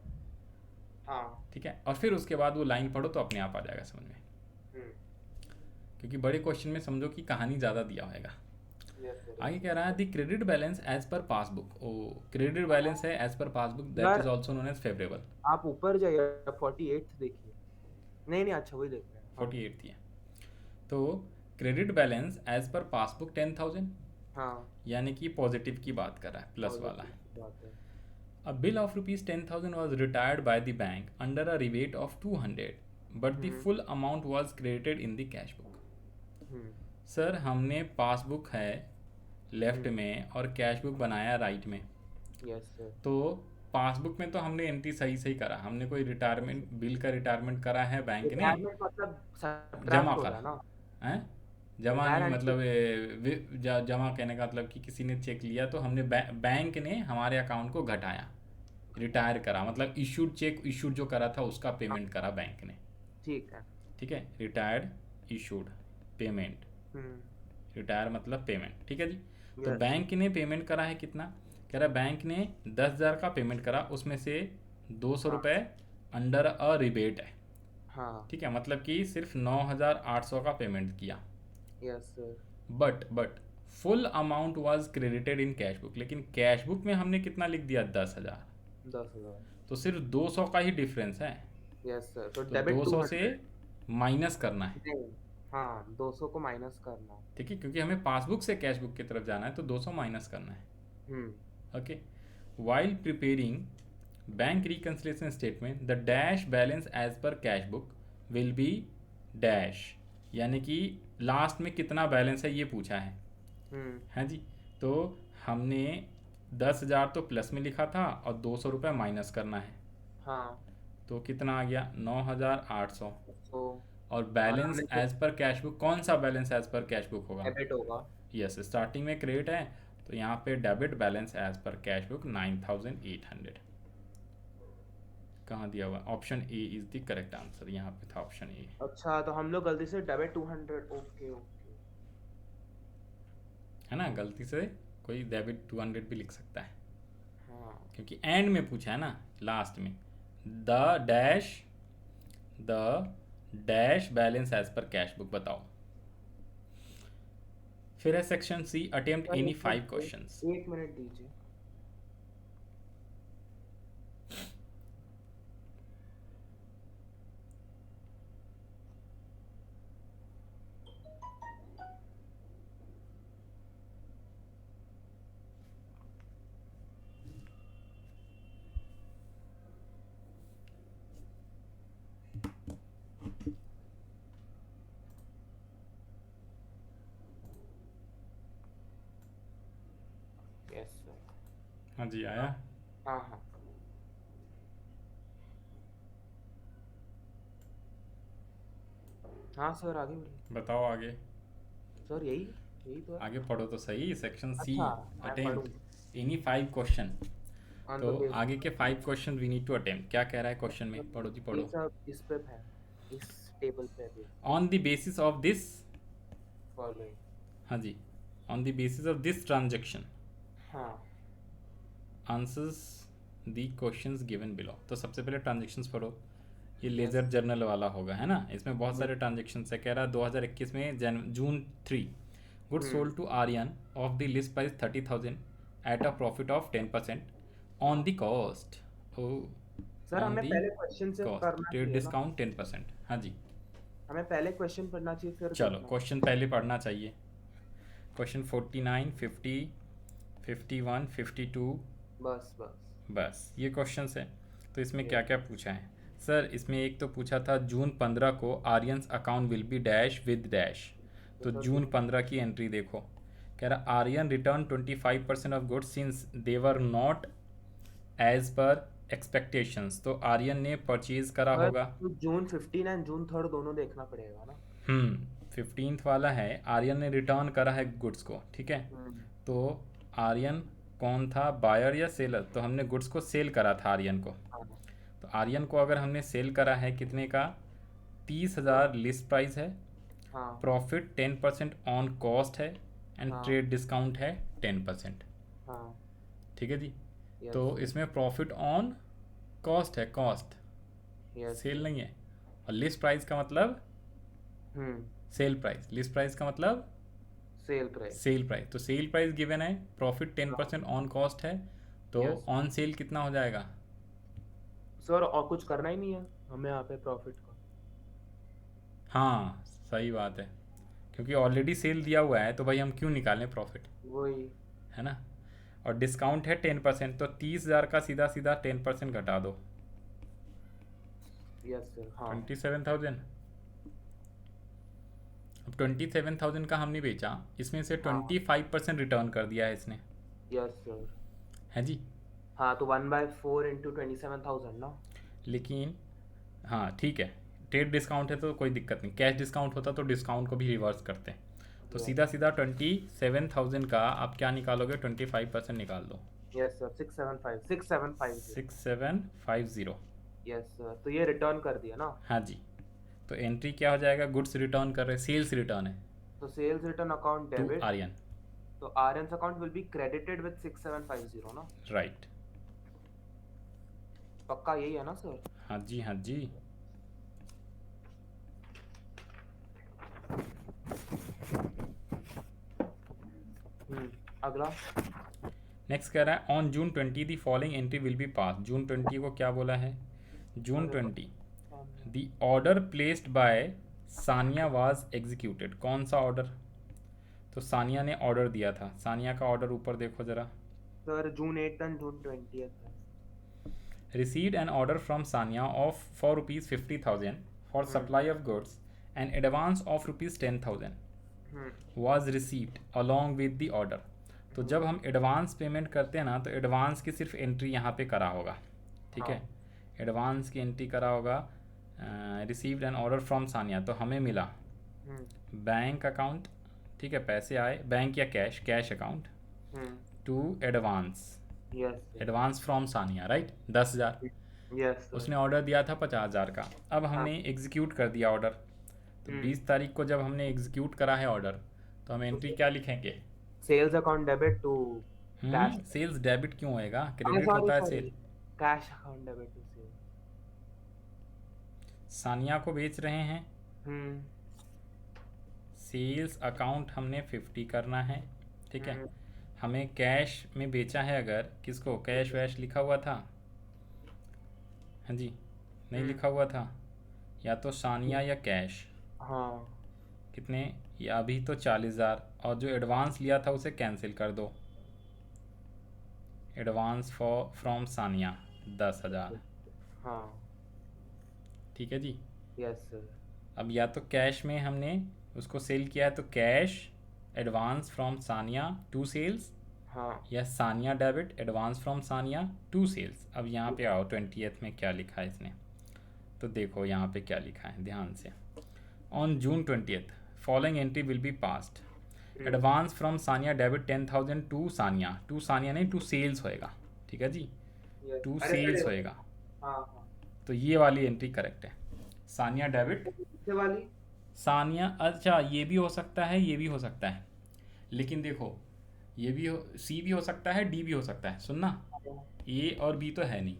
हाँ। ठीक है, और फिर उसके बाद वो लाइन पढ़ो तो अपने आप आ जाएगा समझ में। हम्म। क्योंकि बड़े क्वेश्चन में समझो कि कहानी ज़्यादा दिया होगा। Yes sir. आगे कह रहा है the credit balance as per passbook. ओ, क्रेडिट बैलेंस है एज पर पासबुक, दैट यार is also known as favourable. आप ऊपर जाइए, 48 देखिए। नहीं नहीं, अच्छा वही देख रहे हैं। हाँ 48 थी है। तो credit balance as per passbook 10,000, हाँ। यानी कि पॉजिटिव की बात कर रहा है, प्लस वाला पॉजिटिव है। की बात है। A bill of rupees 10,000 was retired by the bank under a rebate of 200, but the hmm. full amount was credited in the cash book. Hmm. Sir हमने पासबुक है लेफ्ट हम्म। में और कैश बुक बनाया right में, yes sir. तो passbook में तो हमने एंट्री सही सही करा, हमने कोई रिटायरमेंट बिल का रिटायरमेंट करा है बैंक ने, रिटायरमेंट मतलब जमा सब्ट्रैक्ट हो रहा करा है ना। है, जमा नहीं रिटायरमेंट। मतलब जमा कहने का मतलब कि किसी ने चेक लिया तो हमने बैंक ने हमारे अकाउंट को घटाया, रिटायर करा, मतलब इशूड चेक इशूड जो करा था उसका पेमेंट करा बैंक ने, ठीक है। ठीक है, रिटायर्ड इशूड पेमेंट, हम्म। रिटायर मतलब पेमेंट, ठीक है जी। तो यस सर। बैंक ने पेमेंट करा है कितना, कह रहा है बैंक ने 10,000 का पेमेंट करा, उसमें से 200 हाँ रुपये अंडर अ रिबेट है, हाँ। ठीक है, मतलब कि सिर्फ 9,800 का पेमेंट किया। Yes sir. But full amount was credited in cash book, लेकिन कैश बुक में हमने कितना लिख दिया, 10,000, 10,000। तो सिर्फ 200 का ही डिफरेंस है, यस सर, तो तो डेबिट 200 से 200। माइनस करना है, नहीं। हाँ, 200 को माइनस करना है। ठीक है, क्योंकि हमें पासबुक से कैश बुक की तरफ जाना है, तो 200 माइनस करना है। हम्म। Okay, while preparing bank reconciliation statement the dash balance as per cash book will be dash, यानी कि लास्ट में कितना बैलेंस है ये पूछा है। हम्म। हाँ जी, तो हमने 10,000 तो प्लस में लिखा था और 200 रुपये माइनस करना है, हाँ। तो कितना आ गया, 9,800। तो और और बैलेंस हमें तो एज पर कैश बुक, कौन सा balance as per cash book होगा? डेबिट होगा। यस, स्टार्टिंग में क्रेडिट है, तो यहाँ पे debit balance as per cash book 9,800। कहाँ दिया हुआ? Option A is the correct answer, यहाँ पे था ऑप्शन ए। अच्छा, तो हम लोग गलती से डेबिट 200। Okay okay. है ना, गलती से कोई डेबिट 200 भी लिख सकता है, हाँ। क्योंकि एंड में पूछा है ना, लास्ट में, the dash balance as per cash book. बताओ। फिर है section C, attempt sir any एक 5 मिनट, क्वेश्चंस। 1 मिनट दीजिए। Yes sir. हाँ जी, हाँ आया। हाँ हाँ। हाँ सर आगे बढ़िए। बताओ आगे। सर यही यही तो है। आगे पढ़ो तो सही। सेक्शन सी, अच्छा, मैं पढ़ूँ। Attempt any 5 question. ऑन तो द आगे के 5 question we need to attempt. क्या कह रहा है क्वेश्चन में? पढ़ो जी ये पढ़ो। सब इस पे है, इस टेबल पे भी। On the basis of this. Following. हाँ जी। On the basis of this transaction हाँ answers the questions given below. तो सबसे पहले ट्रांजेक्शंस पढ़ो। ये यस। लेजर जर्नल वाला होगा, है ना? इसमें बहुत सारे ट्रांजेक्शन्स है। कह रहा है 2021 में June 3 goods sold to Aryan of the list price 30,000 at a profit of 10% on the cost. ओ, सर ऑन हमें दी पहले क्वेश्चन से कॉस्ट करना ट्रेड चाहिए ना। डिस्काउंट 10%। हाँ जी। हमें पहले क्वेश्चन पढ़ना चाहिए फिर चलो देखना। क्वेश्चन पहले पढ़ना चाहिए। क्वेश्चन 49, 50, 51, 52। बस बस। बस ये क्वेश्चंस है। तो इसमें ये क्या क्या पूछा है सर? इसमें एक तो पूछा था जून 15 को Aryans account will be dash with dash. तो तो सर जून 15 की एंट्री देखो। कह रहा Aryan return 25% of goods since they were not as per expectations. तो आर्यन ने परचेज करा सर होगा। तो जून 15 एंड जून 3 दोनों देखना पड़ेगा ना। 15th वाला है, आर्यन ने रिटर्न करा है गुड्स को, ठीक है। हम्म। तो आर्यन कौन था, बायर या सेलर? तो हमने गुड्स को सेल करा था आर्यन को। हाँ तो आर्यन को अगर हमने सेल करा है कितने का? तो 30,000 लिस्ट प्राइस है। हाँ प्रॉफिट 10% ऑन कॉस्ट है एंड हाँ ट्रेड डिस्काउंट है 10%। हाँ। ठीक है जी। तो यस इसमें प्रॉफिट ऑन कॉस्ट है, कॉस्ट, यस सेल सर। नहीं है। और लिस्ट प्राइस का मतलब हम्म। सेल प्राइस, लिस्ट प्राइस का मतलब सेल प्राइस। Sale price. तो सेल प्राइस गिवन है, प्रॉफिट 10% ऑन कॉस्ट है। तो यस ऑन सेल कितना हो जाएगा? सर, और कुछ करना ही नहीं है हमें यहाँ पे प्रॉफिट का। हाँ सही बात है, क्योंकि ऑलरेडी सेल दिया हुआ है तो भाई हम क्यों निकालें प्रॉफिट, वही। है ना। और डिस्काउंट है 10%, तो 30,000 का सीधा सीधा 10% घटा दो, यस सर। हाँ 27,000। अब 27,000 का हमने बेचा, इसमें से हाँ। 25% रिटर्न कर दिया है इसने, यस सर। है जी। हाँ तो 1/4 इंटू 27,000 ना। लेकिन हाँ ठीक है, ट्रेड डिस्काउंट है तो कोई दिक्कत नहीं, कैश डिस्काउंट होता तो डिस्काउंट को भी रिवर्स करते। तो यस सीधा सीधा 27,000 का आप क्या निकालोगे? 25% निकाल दो। Yes sir. 6750। 6750। यस सर, तो ये रिटर्न कर दिया ना। हाँ जी। तो एंट्री क्या हो जाएगा? गुड्स रिटर्न कर रहे, सेल्स रिटर्न है तो sales return account to debit. Aryan. तो Aryan's account will be credited with 6750 ना। राइट। पक्का यही है ना सर? हाँ जी हाँ जी। अगला। नेक्स्ट कह रहा है on June 20 the following entry will be pass. June 20 को क्या बोला है? जून अरे 20 सामने। The order placed by Sania was executed. कौन सा ऑर्डर? तो सानिया ने ऑर्डर दिया था, सानिया का ऑर्डर ऊपर देखो ज़रा। सर जून 8 एंड जून 20 है। Received an order from Sanya of for rupees 50,000 for supply of goods. An advance of rupees 10,000 hmm was received along with the order. तो जब हम एडवांस पेमेंट करते हैं ना, तो एडवांस की सिर्फ एंट्री यहाँ पे करा होगा, ठीक हाँ। है। एडवांस की एंट्री करा होगा। Received an order from Sania, तो हमें मिला हम्म बैंक अकाउंट, ठीक है, पैसे आए बैंक या cash, cash account hmm. To advance, yes advance from Sania, right, 10,000। Yes sir. उसने ऑर्डर दिया था 50,000 का। अब हाँ। हमने एग्जीक्यूट कर दिया ऑर्डर। तो हम्म 20 तारीख को जब हमने एग्जीक्यूट करा है ऑर्डर, तो हम एंट्री क्या लिखेंगे? Sales account debit to cash. Sales debit क्यों होएगा? अरे क्रेडिट सॉरी होता है sorry, sale. Cash account debit to sale. Sania को बेच रहे हैं, हम्म सेल्स अकाउंट हमने 50 करना है, ठीक है। हम्म हमें कैश में बेचा है, अगर किसको, कैश वैश लिखा हुआ था, हाँ जी, नहीं हम्म लिखा हुआ था, या तो सानिया या कैश, हाँ कितने, या अभी तो 40,000, और जो एडवांस लिया था उसे कैंसिल कर दो, एडवांस फॉर फ्रॉम सानिया 10,000, हाँ ठीक है जी। यस सर अब या तो कैश में हमने उसको सेल किया है तो cash advance from Sania to sales, हाँ या Sania debit advance from Sania to sales. अब यहाँ पे आओ 20th में क्या लिखा है इसने, तो देखो यहाँ पे क्या लिखा है ध्यान से। On June 20th following entry will be past, advance from Sania debit 10,000 to Sania नहीं, टू सेल्स होएगा, ठीक है जी, यस टू अरे सेल्स सर होएगा, हाँ हाँ तो ये वाली एंट्री करेक्ट है। सानिया डेबिट, कितने वाली सानिया, अच्छा ये भी हो सकता है, ये भी हो सकता है, लेकिन देखो ये भी हो, सी भी हो सकता है, डी भी हो सकता है, सुनना, ए और बी तो है नहीं,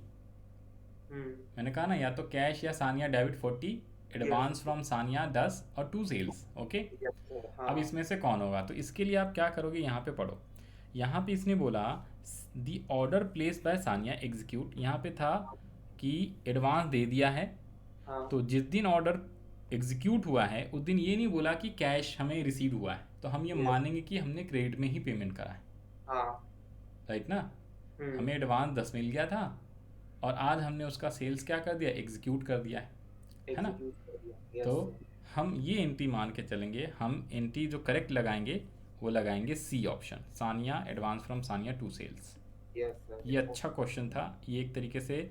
हम्म मैंने कहा ना या तो कैश या Sania debit 40, yes advance from Sania 10 और to sales, okay. Yes sir अब हाँ इसमें से कौन होगा, तो इसके लिए आप क्या करोगे, यहाँ पे पढ़ो, यहाँ पे इसने बोला दी order place by Sania execute, यहाँ पे था कि एडवांस दे दिया है, हाँ तो जिस दिन ऑर्डर एग्जीक्यूट हुआ है उस दिन ये नहीं बोला कि कैश हमें रिसीव हुआ है, तो हम ये यस मानेंगे कि हमने क्रेडिट में ही पेमेंट करा है, हाँ राइट ना। हम्म हमें एडवांस 10 मिल गया था और आज हमने उसका सेल्स क्या कर दिया, एग्जीक्यूट कर दिया है ना। एग्जीक्यूट कर दिया तो यस सर हम ये एंट्री मान के चलेंगे, हम एंट्री जो करेक्ट लगाएंगे वो लगाएंगे C option, Sania advance from Sania to sales. Yes sir ये अच्छा क्वेश्चन था, ये एक तरीके से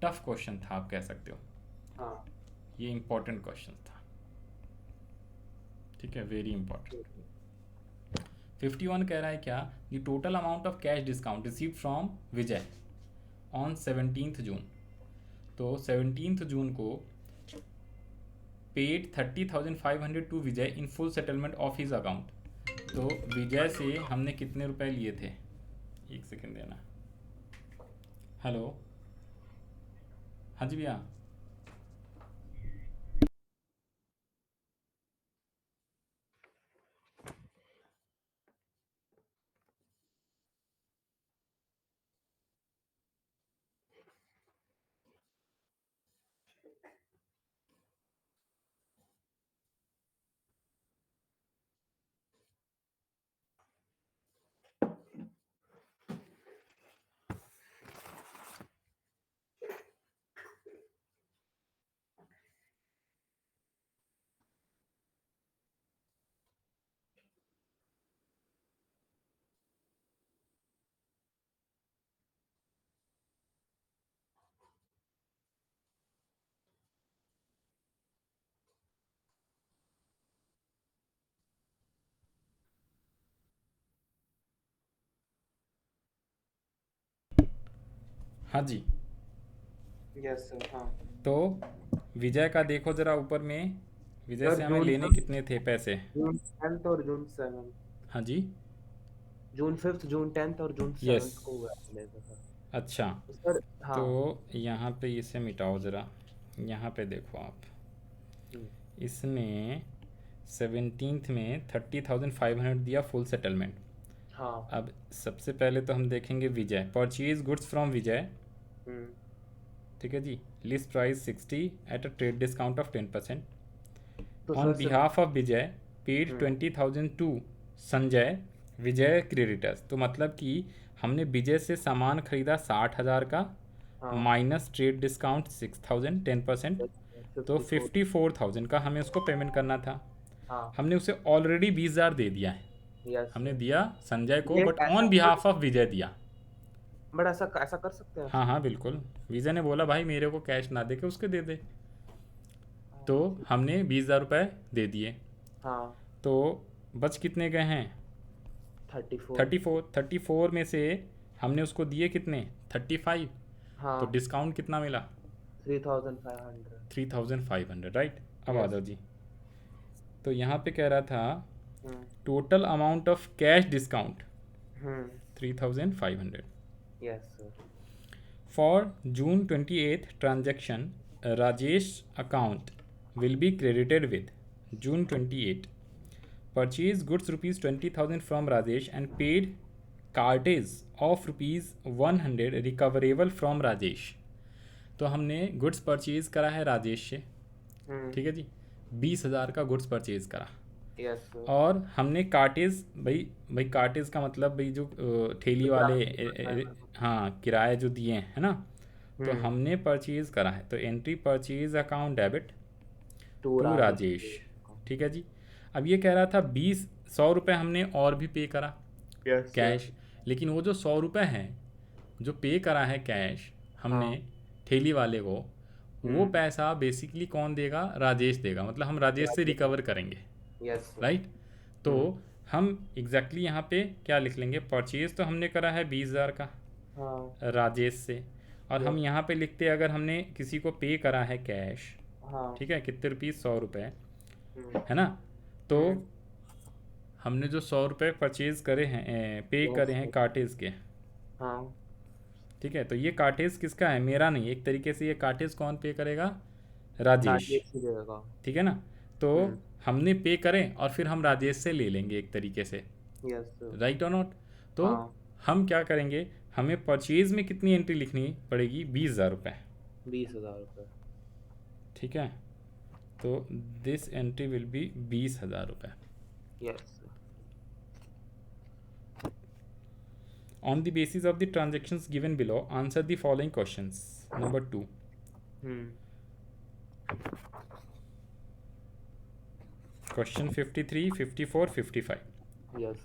टफ क्वेश्चन था आप कह सकते हो, हाँ ये इंपॉर्टेंट क्वेश्चन था, ठीक है, वेरी इंपॉर्टेंट। 51 कह रहा है क्या, the total amount of cash discount receive from Vijay on 17th June, तो 17th जून को paid 30,500 to Vijay in full settlement of his account, तो विजय से हमने कितने रुपए लिए थे, एक सेकेंड देना, हेलो, हाँ जी भैया, हाँ जी। यस सर हाँ तो विजय का देखो ज़रा ऊपर में, विजय सर से हमें जून लेने कितने थे पैसे, जून 10th और जून 7th हाँ जी, जून 5th जून 10th और जून यस, 7th को हुआ था सर अच्छा, तो सर तो हाँ यहाँ पे इसे मिटाओ ज़रा, यहाँ पे देखो आप, हम्म, इसने 17th में 30,500 दिया फुल सेटलमेंट। हाँ अब सबसे पहले तो हम देखेंगे Vijay, purchase goods from Vijay, hmm, ठीक है जी, list price 60 at a trade discount of 10%, तो on sir behalf of Vijay paid hmm, 20,000 to Sanjay Vijay creditors, तो मतलब कि हमने विजय से सामान खरीदा 60,000 का, हाँ माइनस ट्रेड डिस्काउंट 6,000 10%, तो 54 54,000 का हमें उसको पेमेंट करना था। हाँ हमने उसे ऑलरेडी 20,000 दे दिया है, यस हमने सर दिया संजय को, ये बट ऐसा ऑन बिहाफ ऑफ विजय दिया। बट ऐसा ऐसा कर सकते हैं हाँ सर हाँ बिल्कुल, विजय ने बोला भाई मेरे को कैश ना दे के उसके दे दे, तो ठीक हमने 20,000 रुपये दे दिए, हाँ तो बच कितने गए हैं, 34 34 में से हमने उसको दिए कितने, 35, तो हाँ डिस्काउंट कितना मिला, 3500 3,500, राइट। अब आ यस जाओ जी, तो यहाँ पे कह रहा था hmm total amount of cash discount hmm 3,500 yes sir for June 28th transaction Rajesh account will be credited with June 28 purchase goods rupees 20,000 from Rajesh and paid cartage of rupees 100 recoverable from Rajesh. तो हमने goods purchase करा है राजेश से, ठीक है जी, 20,000 का goods purchase करा। Yes sir. और हमने कार्टेज, भाई कार्टेज का मतलब भाई जो ठेली वाले हाँ किराए जो दिए हैं, है ना, तो हमने परचेज करा है। तो entry purchase account debit to Rajesh, ठीक है जी। अब ये कह रहा था 100 रुपये हमने और भी पे करा कैश, लेकिन वो जो 100 रुपये हैं जो पे करा है कैश हमने ठेली वाले को, वो पैसा बेसिकली कौन देगा? राजेश देगा, मतलब हम राजेश से रिकवर करेंगे, राइट। तो हम एग्जैक्टली यहाँ पे क्या लिख लेंगे? परचेज तो हमने करा है 20,000 का राजेश से, और हम यहाँ पे लिखते हैं अगर हमने किसी को पे करा है कैश, ठीक है, कितने रुपीज़? 100 रुपये, है ना। तो हमने जो 100 रुपये परचेज करे हैं, पे करे हैं कार्टेज के, ठीक है, तो ये कार्टेज किसका है? मेरा नहीं। एक तरीके से ये कार्टेज कौन पे करेगा? राजेश, ठीक है ना। तो हमने पे करें और फिर हम राजेश से ले लेंगे एक तरीके से, राइट और नॉट। तो हम क्या करेंगे? हमें परचेज में कितनी एंट्री लिखनी पड़ेगी? 20,000 रुपये, 20,000 रुपये, ठीक है। तो दिस एंट्री विल बी 20,000 रुपये। Yes. On the basis of the transactions given below, answer the following questions. Number 2. Question 53, 54, 55।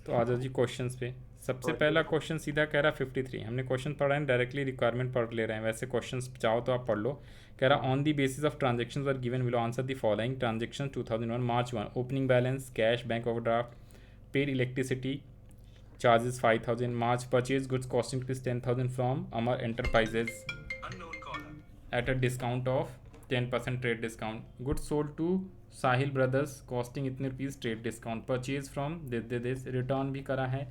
तो आ जाओ जी क्वेश्चंस पे। सबसे पहला क्वेश्चन सीधा कह रहा 53। हमने क्वेश्चन पढ़ा है, डायरेक्टली रिक्वायरमेंट पढ़ ले रहे हैं। वैसे क्वेश्चंस चाहो तो आप पढ़ लो। कह रहा on the basis of transactions are given below, answer the following. Transaction 2001 March 1, opening balance cash, bank overdraft, paid electricity charges 5,000, March purchase goods costing rupees 10,000 from Amar Enterprises at a discount of 10% trade discount. Goods sold to Sahil Brothers costing इतने rupees trade discount. Purchase from this return भी करा है,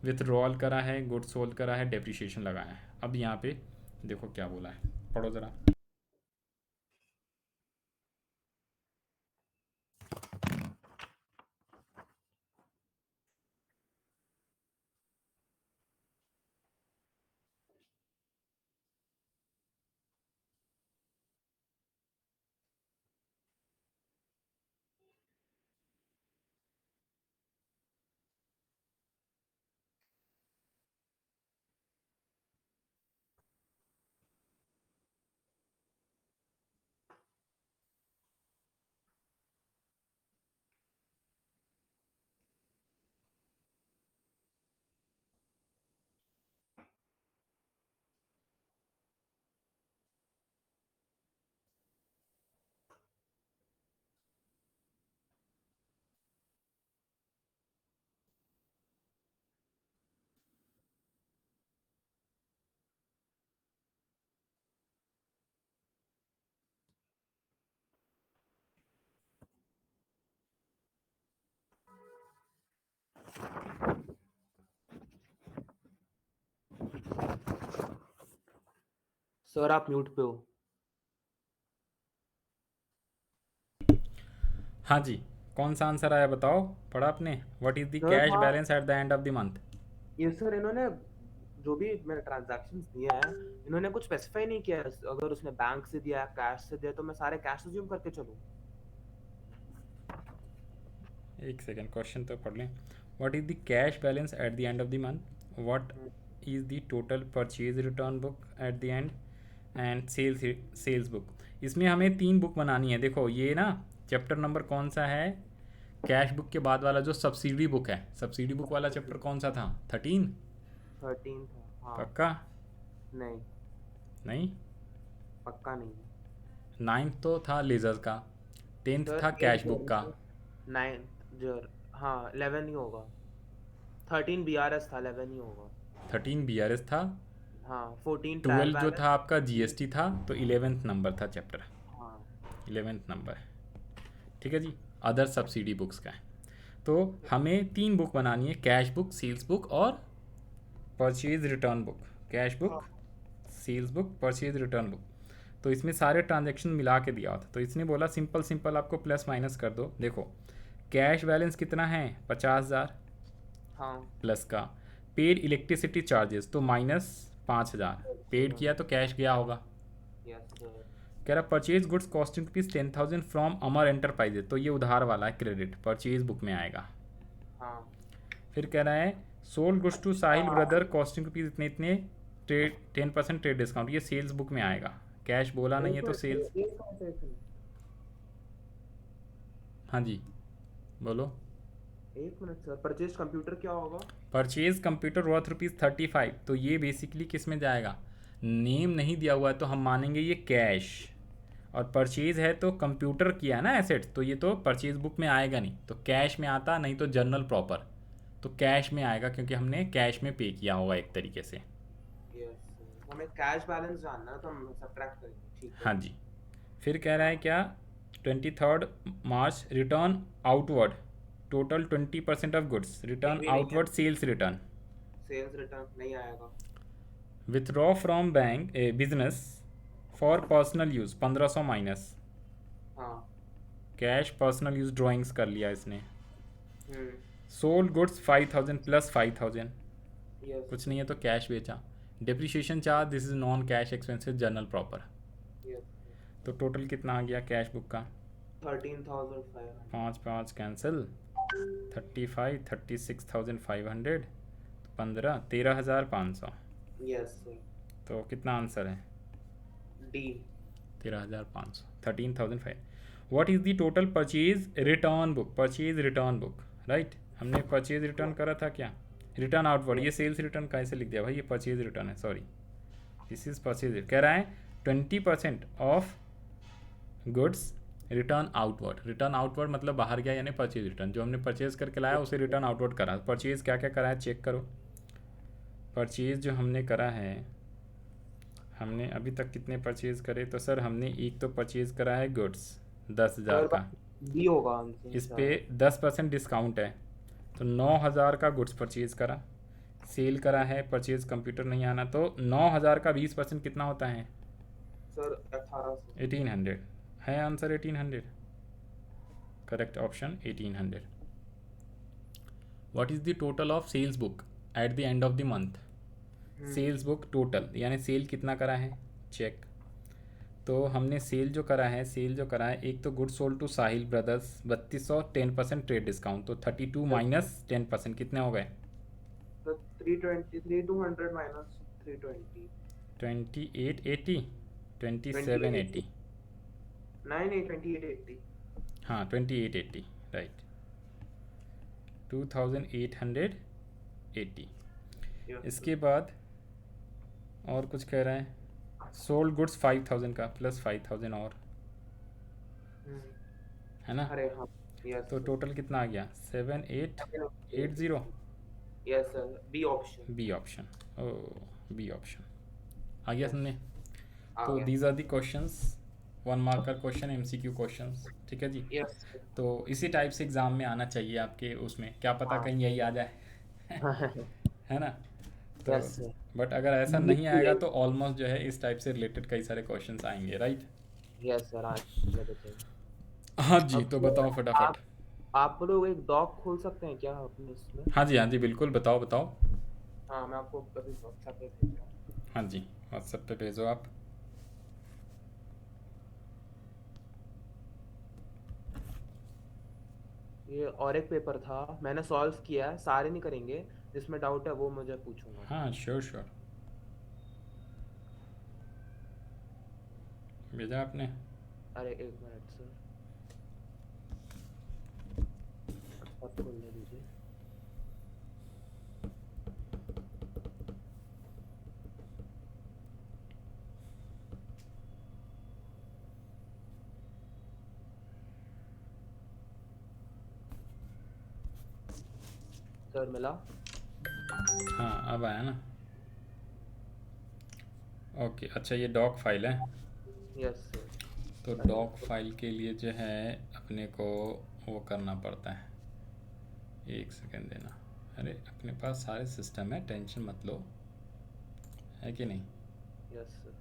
withdrawal करा है, goods sold करा है, depreciation लगाया है। अब यहाँ पे देखो क्या बोला है, पढ़ो ज़रा। सर आप म्यूट पे हो। हाँ जी, कौन सा आंसर आया बताओ? पढ़ा आपने? What is the cash balance at the end of the month? ये सर इन्होंने जो भी मेरे ट्रांजैक्शंस दिए हैं, इन्होंने कुछ स्पेसिफाई नहीं किया। अगर उसने बैंक से दिया, कैश से दिया, तो मैं सारे कैश अज्यूम करके चलूं? एक सेकेंड, क्वेश्चन तो पढ़ लें। What is the cash balance at the end of the month? What is the total purchase return book at the end, and sales book. इसमें हमें 3 बुक बनानी है। देखो ये ना चैप्टर नंबर कौन सा है? कैश बुक के बाद वाला जो सब्सिडी बुक है, सब्सिडी बुक वाला चैप्टर कौन सा था? 13 था। हाँ। पक्का? नहीं नहीं, पक्का नहीं। 9th तो था लेजर का, 10th था कैश बुक का। 9 हाँ 11 ही होगा। 13 BRS था, 11 ही होगा। 13 BRS था, हाँ 14 12 जो था आपका GST था, तो 11th नंबर था चैप्टर। हाँ 11th नंबर, ठीक है जी। अदर सब्सिडी बुक्स का है। तो हमें 3 बुक बनानी है, कैश बुक, सेल्स बुक और purchase return book. Cash book, sales book, purchase return book. तो इसमें सारे ट्रांजेक्शन मिला के दिया हुआ था, तो इसने बोला सिंपल सिंपल आपको प्लस माइनस कर दो। देखो कैश बैलेंस कितना है 50,000 हाँ प्लस का पेड इलेक्ट्रिसिटी चार्जेस तो -5,000 पेड किया तो कैश गया होगा। Yes sir. कह रहा purchase goods costing rupees 10,000 from Amar enterprises तो ये उधार वाला है, क्रेडिट परचेज बुक में आएगा। हाँ फिर कह रहा है sold goods to Sahil brother costing rupees इतने इतने ट्रेड 10% ट्रेड डिस्काउंट ये सेल्स बुक में आएगा। कैश बोला नहीं है तो सेल्स। एक मिनट हाँ जी बोलो। सर, परचेज कंप्यूटर क्या होगा? परचेज कंप्यूटर वर्थ ₹35 तो ये बेसिकली किस में जाएगा, नेम नहीं दिया हुआ है तो हम मानेंगे ये कैश, और परचेज है तो कंप्यूटर किया है ना एसेट, तो ये तो परचेज बुक में आएगा नहीं, तो कैश में आता, नहीं तो जर्नल प्रॉपर, तो कैश में आएगा क्योंकि हमने कैश में पे किया होगा एक तरीके से। यस सर, हमें कैश बैलेंस जानना है तो हम सब्ट्रैक्ट करेंगे, ठीक है। हाँ जी। फिर कह रहा है क्या 23 March return outward total 20% of goods return भी नहीं outward sales return sales return नहीं आएगा। Withdraw from bank business for personal use 1500 minus हाँ। कैश पर्सनल यूज़ ड्राइंग्स कर लिया इसने। Hmm. Sold goods 5,000 plus 5,000 yes कुछ नहीं है तो कैश बेचा। Depreciation charge this is non cash expenses journal proper. Yes. तो टोटल कितना आ गया कैश बुक का 13,500। 5 5 कैंसिल 35 36,500 15 13,500। Yes sir. तो कितना आंसर है D 13,500 13,500। What is the total purchase return book purchase return book right हमने परचेज रिटर्न करा था क्या रिटर्न आउटवर्ड ये सेल्स रिटर्न कैसे लिख दिया भाई ये परचेज रिटर्न है सॉरी दिस इज परचेज कह रहा है 20% ऑफ गुड्स रिटर्न आउटवर्ड मतलब बाहर गया यानी परचेज रिटर्न जो हमने परचेज करके लाया उसे रिटर्न आउटवर्ड करा परचेज क्या क्या करा है चेक करो परचेज जो हमने करा है हमने अभी तक कितने परचेज करे तो सर हमने एक तो परचेज करा है गुड्स 10,000 का डी होगा आंसर इस पे 10% डिस्काउंट है तो 9,000 का गुड्स परचेज करा सेल करा है परचेज कंप्यूटर नहीं आना तो 9,000 का 20% कितना होता है सर 1800 1800 है answer 1800 correct option 1800। What is the total of sales book at the end of the month sales book total यानी सेल कितना करा है चेक तो हमने सेल जो करा है एक तो good sold to Sahil brothers 3200 10% trade discount तो 32 माइनस 10% कितने हो गए तो 320 माइनस 320 2880 2780 नहीं 2880 हाँ 2880 राइट 2880। इसके बाद और कुछ कह रहा है सोल्ड गुड्स 5,000 का प्लस 5,000 और है ना अरे हाँ यस तो टोटल कितना आ गया 7880 yes sir B option oh B option आ गया सुनने आ तो गया। These are the questions 1 marker question MCQ questions ठीक है जी यस तो इसी टाइप से एग्ज़ाम में आना चाहिए आपके उसमें क्या पता कहीं यही आ जाए है ना तो यस सर बट अगर ऐसा नहीं आएगा तो ऑलमोस्ट जो है इस टाइप से रिलेटेड कई सारे क्वेश्चंस आएंगे राइट यस सर आज हाँ जी तो बताओ फटाफट आप लोग एक डॉग खोल सकते हैं क्या अपने इसमें? हाँ जी बिल्कुल बताओ हाँ मैं आपको अभी व्हाट्सएप पे भेज रहा हूँ। हाँ जी व्हाट्सएप पे भेजो आप ये और एक पेपर था मैंने सॉल्व किया है सारे नहीं करेंगे जिसमें डाउट है वो मुझे पूछूंगा। हाँ श्योर भेजा आपने अरे एक मिनट सर अब खोलने दीजिए। सर मिला हाँ अब आया ना ओके अच्छा ये डॉक फाइल है यस सर तो डॉक फाइल के लिए जो है अपने को वो करना पड़ता है एक सेकेंड देना अरे अपने पास सारे सिस्टम है टेंशन मत लो है कि नहीं यस सर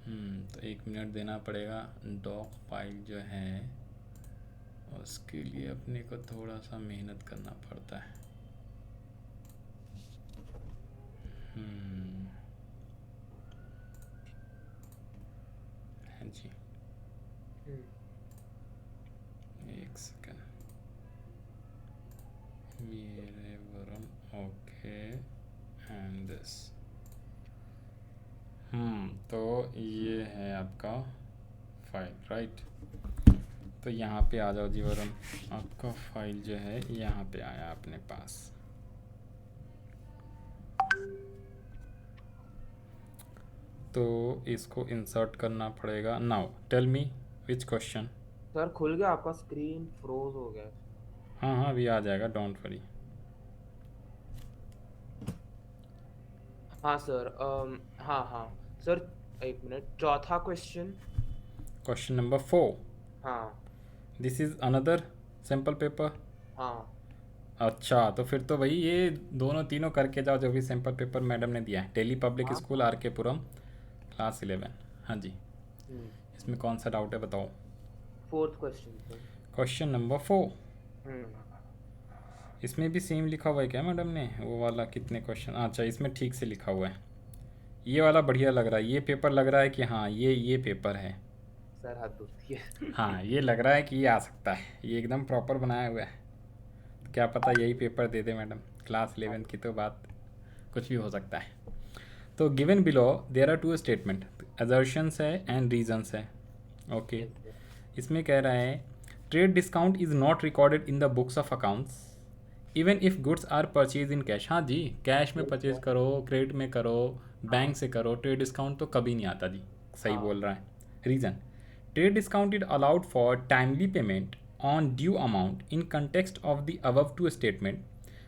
तो 1 मिनट देना पड़ेगा। डॉक फाइल जो है उसके लिए अपने को थोड़ा सा मेहनत करना पड़ता है। हाँ जी, एक सेकंड। मेरे वरुण, ओके, एंड दिस। तो ये है आपका फाइल, राइट। तो यहाँ पे आ जाओ जी वरुण, आपका फाइल जो है यहाँ पे आया अपने पास। तो इसको इंसर्ट करना पड़ेगा। Now tell me which question. Sir खुल गया, आपका स्क्रीन फ्रोज हो गया। हाँ हाँ, अभी आ जाएगा, डोंट वरी। हाँ सर, हाँ हाँ सर, 1 मिनट। चौथा क्वेश्चन। Question number 4। हाँ this is another sample paper. हाँ अच्छा, तो फिर तो भाई ये दोनों तीनों करके जाओ जो भी सैम्पल पेपर मैडम ने दिया है। दिल्ली पब्लिक हाँ स्कूल, आर के पुरम, क्लास 11। हाँ जी, हम्म, इसमें कौन सा डाउट है बताओ। 4th question sir. Question number 4। हम्म, इसमें भी सेम लिखा हुआ है क्या मैडम ने? वो वाला कितने क्वेश्चन, अच्छा इसमें ठीक से लिखा हुआ है। ये वाला बढ़िया लग रहा है, ये पेपर लग रहा है कि हाँ ये पेपर है। सर हद होती है। हाँ, ये लग रहा है कि ये आ सकता है, ये एकदम प्रॉपर बनाया हुआ है। तो क्या पता यही पेपर दे दे मैडम, क्लास 11 की तो बात कुछ भी हो सकता है। तो given below there are 2 statement, assertions है एंड रीजंस है। Okay, yes sir. इसमें कह रहा है trade discount is not recorded in the books of accounts even if goods are purchase in cash. हाँ जी, कैश में परचेज करो, क्रेडिट में करो, बैंक से करो, ट्रेड डिस्काउंट तो कभी नहीं आता जी। सही बोल रहा है। Reason, trade discount is allowed for timely payment on due amount in context of the above 2 statement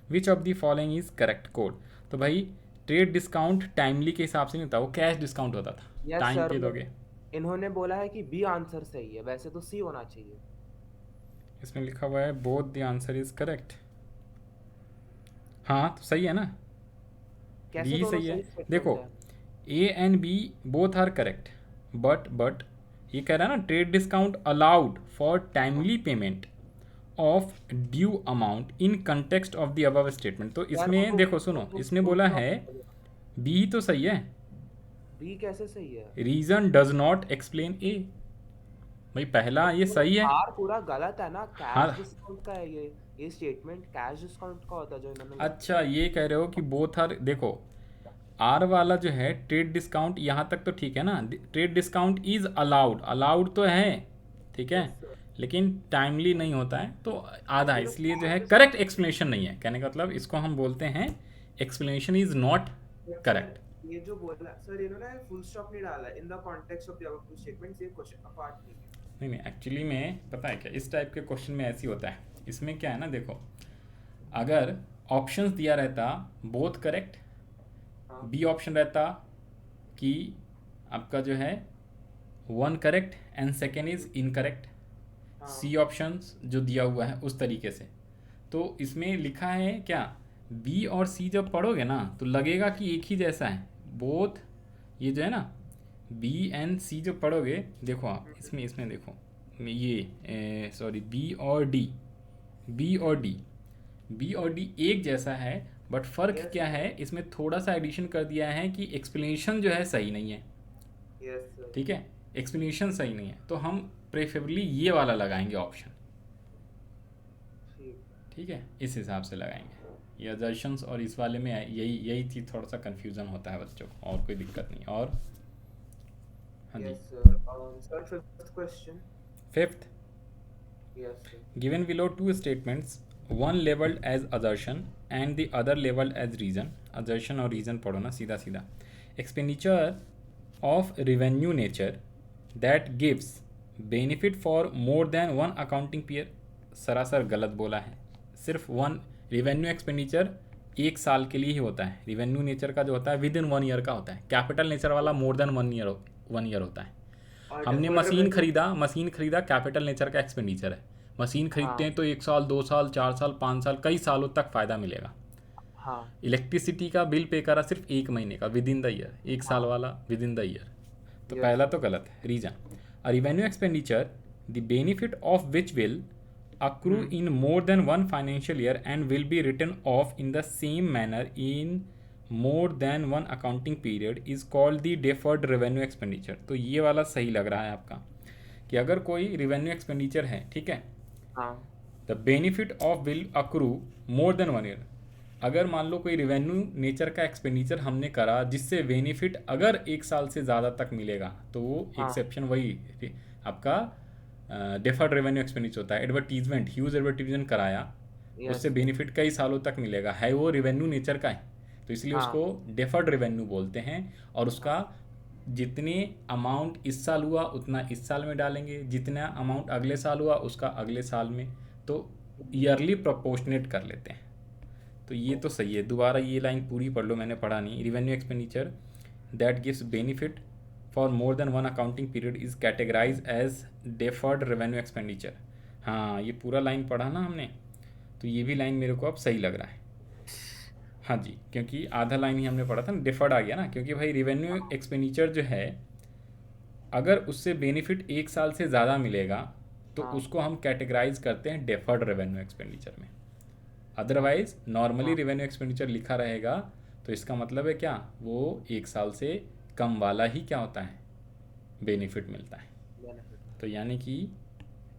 which of the following is correct code. तो भाई ट्रेड डिस्काउंट टाइमली के हिसाब से नहीं होता, वो कैश डिस्काउंट होता था। यस टाइम सर, पे दोगे। इन्होंने बोला है कि बी आंसर सही है, वैसे तो सी होना चाहिए। इसमें लिखा हुआ है both the answer is correct. हाँ तो सही है ना, कैसे बी दोनों सही है। सही स्टेटमेंट देखो, है? A and B both are correct, but ये कह रहा है ना trade discount allowed for timely payment of due amount in context of the above statement. तो यार इसमें देखो सुनो, इसने बोला है बी तो सही है, बी कैसे सही है? रीजन डज नॉट एक्सप्लेन ए। भाई पहला ये सही है। आर पूरा गलत है ना, हाँ, कैश डिस्काउंट का है ये स्टेटमेंट कैश डिस्काउंट का होता है जो इन्होंने लिखा अच्छा ये कह रहे हो कि बोथ आर, देखो आर वाला जो है ट्रेड डिस्काउंट यहाँ तक तो ठीक है ना, trade discount is allowed, allowed तो है, ठीक है, है। Yes, sir. लेकिन टाइमली नहीं होता है तो आधा है, इन्होंने इसलिए जो है cash करेक्ट एक्सप्लेनेशन नहीं है। कहने का मतलब इसको हम बोलते हैं explanation is not discount- correct. ये जो बोला सर, इन्होंने फुल स्टॉप नहीं डाला in the context of the above two statements, ये क्वेश्चन का पार्ट नहीं है। नहीं एक्चुअली में पता है क्या, इस टाइप के क्वेश्चन में ऐसी होता है। इसमें क्या है ना, देखो अगर ऑप्शंस दिया रहता बोथ करेक्ट, हाँ बी ऑप्शन रहता कि आपका जो है 1 correct and second is incorrect, हाँ सी ऑप्शन जो दिया हुआ है उस तरीके से। तो इसमें लिखा है क्या, बी और सी जब पढ़ोगे ना तो लगेगा कि एक ही जैसा है बोथ। ये जो है ना बी एंड सी जो पढ़ोगे, देखो आप इसमें देखो ये सॉरी बी और डी, बी और डी, बी और डी एक जैसा है, बट फ़र्क Yes, क्या है, इसमें थोड़ा सा एडिशन कर दिया है कि एक्सप्लेनेशन जो है सही नहीं है। Yes sir. ठीक है, एक्सप्लेनेशन सही नहीं है तो हम प्रेफरेबली ये वाला लगाएंगे ऑप्शन। ठीक। ठीक है, इस हिसाब से लगाएंगे। ये अजर्शंस और इस वाले में यही चीज़ थोड़ा सा कन्फ्यूज़न होता है बच्चों को, और कोई दिक्कत नहीं। और हाँ जी, yes sir. Sir fifth question. Fifth, yes sir. given below 2 statements, one labeled as assertion and the other labeled as reason। assertion और reason पढ़ो ना सीधा सीधा। expenditure of revenue nature that gives benefit for more than one accounting period। सरासर गलत बोला है, सिर्फ वन रिवेन्यू एक्सपेंडिचर 1 साल के लिए ही होता है। रिवेन्यू नेचर का जो होता है विद इन 1 ईयर का होता है, कैपिटल नेचर वाला मोर देन 1 ईयर होता है। हमने मशीन खरीदा कैपिटल नेचर का एक्सपेंडिचर है। मशीन खरीदते हैं तो 1 साल 2 साल 4 साल 5 साल कई सालों तक फ़ायदा मिलेगा। हाँ इलेक्ट्रिसिटी का बिल पे करा सिर्फ 1 महीने का विद इन द ईयर, 1 साल वाला विद इन द ईयर। तो Yes. पहला तो गलत है। Reason, a revenue expenditure the benefit of which will accrue in more than one financial year and will be written off in the same manner in more than one accounting period is called the deferred revenue expenditure। तो ये वाला सही लग रहा है आपका कि अगर कोई रिवेन्यू एक्सपेंडिचर है, ठीक है, हाँ the benefit of will accrue more than one year. अगर मान लो कोई रिवेन्यू नेचर का एक्सपेंडिचर हमने करा जिससे बेनिफिट अगर एक साल से ज़्यादा तक मिलेगा, तो वो हाँ एक्सेप्शन वही आपका डेफर्ड रेवेन्यू एक्सपेंडिचर होता है। एडवर्टीजमेंट, ह्यूज एडवर्टीजमेंट कराया, उससे यस बेनिफिट कई सालों तक मिलेगा, है वो रेवेन्यू नेचर का है, तो इसलिए हाँ उसको डेफर्ड रेवेन्यू बोलते हैं। और उसका हाँ जितने अमाउंट इस साल हुआ उतना इस साल में डालेंगे, जितना अमाउंट अगले साल हुआ उसका अगले साल में, तो ईयरली प्रोपोर्शनेट कर लेते हैं। तो ये तो सही है। दोबारा ये लाइन पूरी पढ़ लो, मैंने पढ़ा नहीं। Revenue expenditure that gives benefit for more than one accounting period is categorize as deferred revenue expenditure. हाँ, ये पूरा लाइन पढ़ा ना हमने, तो ये भी लाइन मेरे को अब सही लग रहा है। हाँ जी, क्योंकि आधा लाइन ही हमने पढ़ा था ना, डेफर्ड आ गया ना, क्योंकि भाई रिवेन्यू एक्सपेंडिचर जो है अगर उससे बेनिफिट एक साल से ज़्यादा मिलेगा तो हाँ उसको हम कैटेगराइज करते हैं डेफर्ड रेवेन्यू एक्सपेंडिचर में। अदरवाइज नॉर्मली हाँ रेवेन्यू एक्सपेंडिचर लिखा रहेगा तो इसका मतलब है क्या, वो एक साल से कम वाला ही क्या होता है, बेनिफिट मिलता है। बेनिफिट तो यानी कि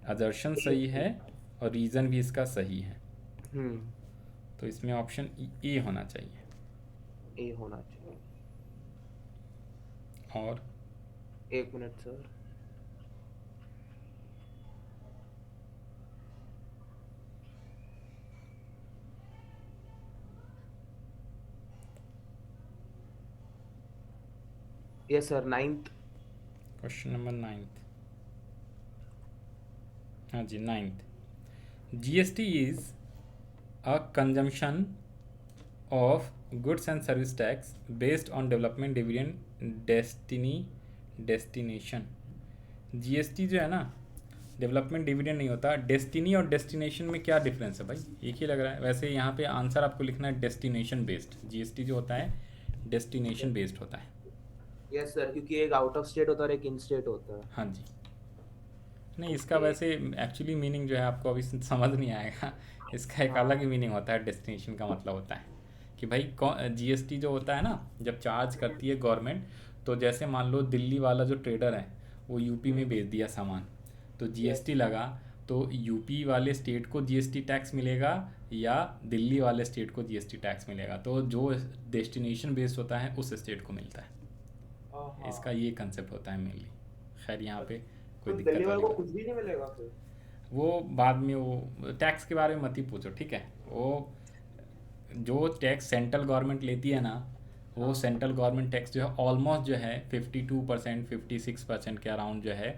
अजर्शन सही है और रीज़न भी इसका सही है। तो इसमें ऑप्शन ए होना चाहिए। ए होना चाहिए। और एक minute sir. Yes sir, 9th। Question number 9th, हाँ जी 9th, GST is a consumption of goods and service tax based on development dividend destination. GST जो है ना, डेवलपमेंट डिविडेंड नहीं होता। डेस्टिनी और डेस्टिनेशन में क्या डिफरेंस है भाई, एक ही लग रहा है। वैसे यहाँ पे आंसर आपको लिखना है डेस्टिनेशन बेस्ड। जीएसटी जो होता है डेस्टिनेशन बेस्ड होता है। यस सर, क्योंकि एक आउट ऑफ स्टेट होता है और एक इन स्टेट होता है। हाँ जी, नहीं इसका ओके। वैसे एक्चुअली मीनिंग जो है आपको अभी समझ नहीं आएगा। इसका एक अलग हाँ ही मीनिंग होता है। डेस्टिनेशन का मतलब होता है कि भाई जीएसटी जो होता है ना, जब चार्ज करती है गवर्नमेंट, तो जैसे मान लो दिल्ली वाला जो ट्रेडर है वो यूपी में बेच दिया सामान, तो यस जीएसटी लगा, तो यूपी वाले स्टेट को जीएसटी टैक्स मिलेगा या दिल्ली वाले स्टेट को जीएसटी टैक्स मिलेगा, तो जो डेस्टिनेशन बेस्ड होता है उस स्टेट को मिलता है। इसका ये कंसेप्ट होता है मेनली। खैर यहाँ पे कोई तो दिक्कत दिल्ली वाले वाली को बात, कुछ भी नहीं मिलेगा फिर? वो बाद में, वो टैक्स के बारे में मत ही पूछो, ठीक है। वो जो टैक्स सेंट्रल गवर्नमेंट लेती है ना, वो हाँ सेंट्रल गवर्नमेंट टैक्स जो है ऑलमोस्ट जो है 52% 56% के अराउंड जो है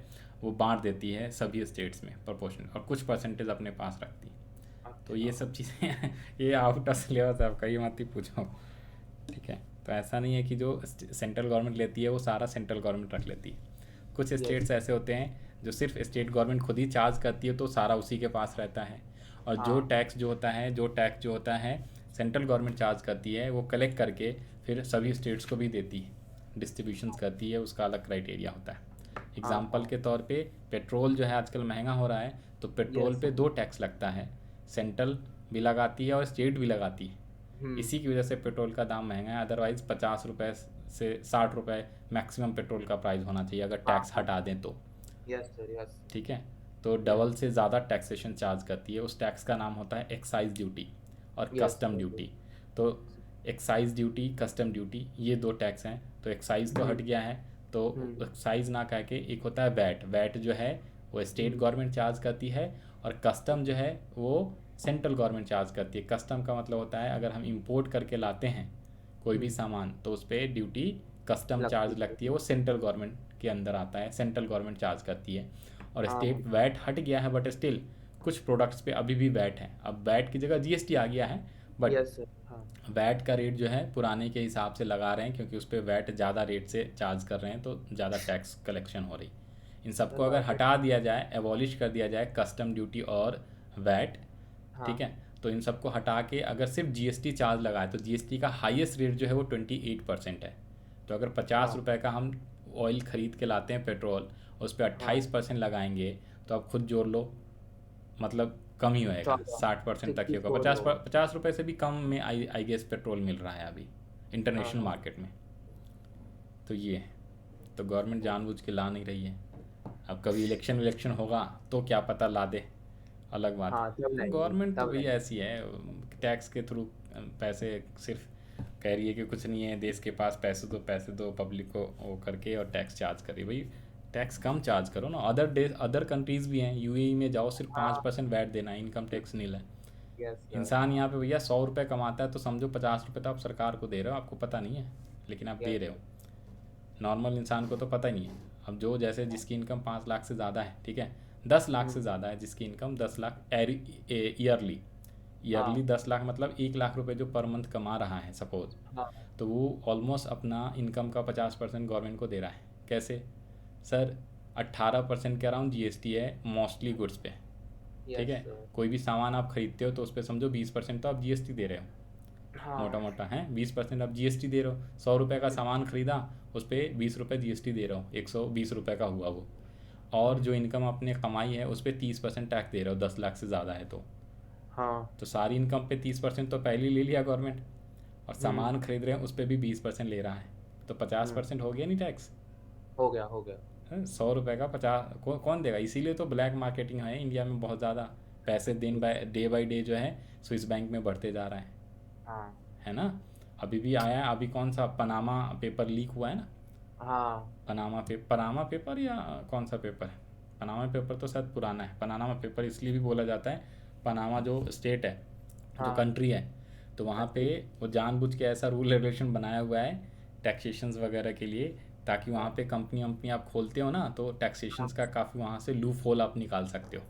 वो बांट देती है सभी स्टेट्स में प्रोपोर्शन, और कुछ परसेंटेज अपने पास रखती है। तो ये अच्छा। सब चीज़ें ये आउट ऑफ सिलेबस है आपका, ये मत ही पूछो, ठीक है। तो ऐसा नहीं है कि जो सेंट्रल गवर्नमेंट लेती है वो सारा सेंट्रल गवर्नमेंट रख लेती है। कुछ यस। स्टेट्स ऐसे होते हैं जो सिर्फ स्टेट गवर्नमेंट खुद ही चार्ज करती है, तो सारा उसी के पास रहता है। और जो हाँ टैक्स जो होता है सेंट्रल गवर्नमेंट चार्ज करती है, वो कलेक्ट करके फिर सभी स्टेट्स को भी देती है, डिस्ट्रीब्यूशंस करती है, उसका अलग क्राइटेरिया होता है। हाँ एग्जाम्पल हाँ के तौर पे पेट्रोल जो है आजकल महंगा हो रहा है, तो पेट्रोल यस। पे 2 टैक्स लगता है, सेंट्रल भी लगाती है और स्टेट भी लगाती है। इसी की वजह से पेट्रोल का दाम महंगा है। अदरवाइज़ 50 रुपये से 60 रुपये मैक्सिमम पेट्रोल का प्राइस होना चाहिए अगर हाँ टैक्स हाँ हटा दें तो, यस सर, यस। ठीक है। तो यस डबल से ज़्यादा टैक्सेशन चार्ज करती है। उस टैक्स का नाम होता है एक्साइज ड्यूटी और यस कस्टम सर। ड्यूटी। तो एक्साइज ड्यूटी, कस्टम ड्यूटी, ये 2 टैक्स हैं। तो एक्साइज तो हट गया है, तो एक्साइज ना कह के एक होता है वैट। वैट जो है वो स्टेट गवर्नमेंट चार्ज करती है, और कस्टम जो है वो सेंट्रल गवर्नमेंट चार्ज करती है। कस्टम का मतलब होता है अगर हम इंपोर्ट करके लाते हैं कोई भी सामान, तो उस पर ड्यूटी कस्टम लगती चार्ज है। लगती है, वो सेंट्रल गवर्नमेंट के अंदर आता है, सेंट्रल गवर्नमेंट चार्ज करती है। और हाँ स्टेट वैट हट गया है, बट स्टिल कुछ प्रोडक्ट्स पे अभी भी वैट है। अब वैट की जगह जीएसटी आ गया है, बट यस सर। हाँ वैट का रेट जो है पुराने के हिसाब से लगा रहे हैं, क्योंकि उस पर वैट ज़्यादा रेट से चार्ज कर रहे हैं, तो ज़्यादा टैक्स कलेक्शन हो रही। इन सबको सर अगर बात है। हटा दिया जाए, एबॉलिश कर दिया जाए कस्टम ड्यूटी और वैट, हाँ ठीक है, तो इन सबको हटा के अगर सिर्फ जीएसटी चार्ज लगाए, तो जीएसटी का हाईएस्ट रेट जो है वो 28% है। तो अगर 50 हाँ रुपये का हम ऑयल ख़रीद के लाते हैं पेट्रोल, उस पर हाँ 28% लगाएंगे, तो आप खुद जोड़ लो, मतलब कम ही होएगा, 60% तक ही होगा। 64 होगा। 50 रुपये से भी कम में आई गेस पेट्रोल मिल रहा है अभी हाँ इंटरनेशनल हाँ मार्केट में। तो ये है, तो गवर्नमेंट जानबूझ के ला नहीं रही है। अब कभी इलेक्शन होगा तो क्या पता ला दे, अलग बात हाँ, तब है। लाएंगे गवर्नमेंट तो तब भैया लाएंगे। ऐसी है, टैक्स के थ्रू पैसे सिर्फ कह रही है कि कुछ नहीं है देश के पास, पैसे दो पब्लिक को वो करके, और टैक्स चार्ज करिए। भाई टैक्स कम चार्ज करो ना, अदर कंट्रीज़ भी हैं, यूएई में जाओ सिर्फ हाँ 5% वैट देना है, इनकम टैक्स नील है। यस यस इंसान हाँ यहाँ पे भैया 100 रुपये कमाता है तो समझो 50 रुपये तो आप सरकार को दे रहे हो, आपको पता नहीं है, लेकिन आप दे यस। रहे हो। नॉर्मल इंसान को तो पता ही नहीं है। अब जो जैसे जिसकी इनकम 5 लाख से ज़्यादा है, ठीक है, 10 लाख से ज़्यादा है जिसकी इनकम, 10 लाख ईयरली, हाँ 10 लाख मतलब 1 लाख रुपए जो पर मंथ कमा रहा है सपोज, हाँ तो वो ऑलमोस्ट अपना इनकम का 50% गवर्नमेंट को दे रहा है। कैसे सर? 18% के अराउंड जीएसटी है मोस्टली गुड्स पे, ठीक यस है। कोई भी सामान आप खरीदते हो तो उस पर समझो 20% तो आप जीएसटी दे रहे हो, हाँ मोटा मोटा है 20% आप जीएसटी दे रहे हो। 100 रुपये का सामान खरीदा, उस पर 20 रुपये जीएसटी दे रहे हो, 120 रुपये का हुआ वो। और जो इनकम आपने कमाई है उस पर 30% टैक्स दे रहे हो, 10 लाख से ज़्यादा है हाँ तो सारी इनकम पे 30% तो पहले ही ले लिया गवर्नमेंट, और सामान खरीद रहे हैं उस पर भी 20% ले रहा है, तो 50% हो गया नहीं टैक्स। हो गया हो गया। 100 रुपये का 50 कौन देगा? इसीलिए तो ब्लैक मार्केटिंग है इंडिया में बहुत ज़्यादा, पैसे दिन डे बाई डे जो है स्विस बैंक में बढ़ते जा रहा हाँ है ना। अभी भी आया है, अभी कौन सा पनामा पेपर लीक हुआ है ना, हाँ पनामा पेपर या कौन सा पेपर है? पनामा पेपर तो शायद पुराना है, पनामा पेपर इसलिए भी बोला जाता है, पनामा जो स्टेट है, जो हाँ कंट्री है, तो वहाँ पे वो जानबूझ के ऐसा रूल रेगुलेशन बनाया हुआ है टैक्सेशंस वगैरह के लिए, ताकि वहाँ पे कंपनी वंपनी आप खोलते हो ना तो टैक्सेशंस का काफ़ी वहाँ से लूप होल आप निकाल सकते हो।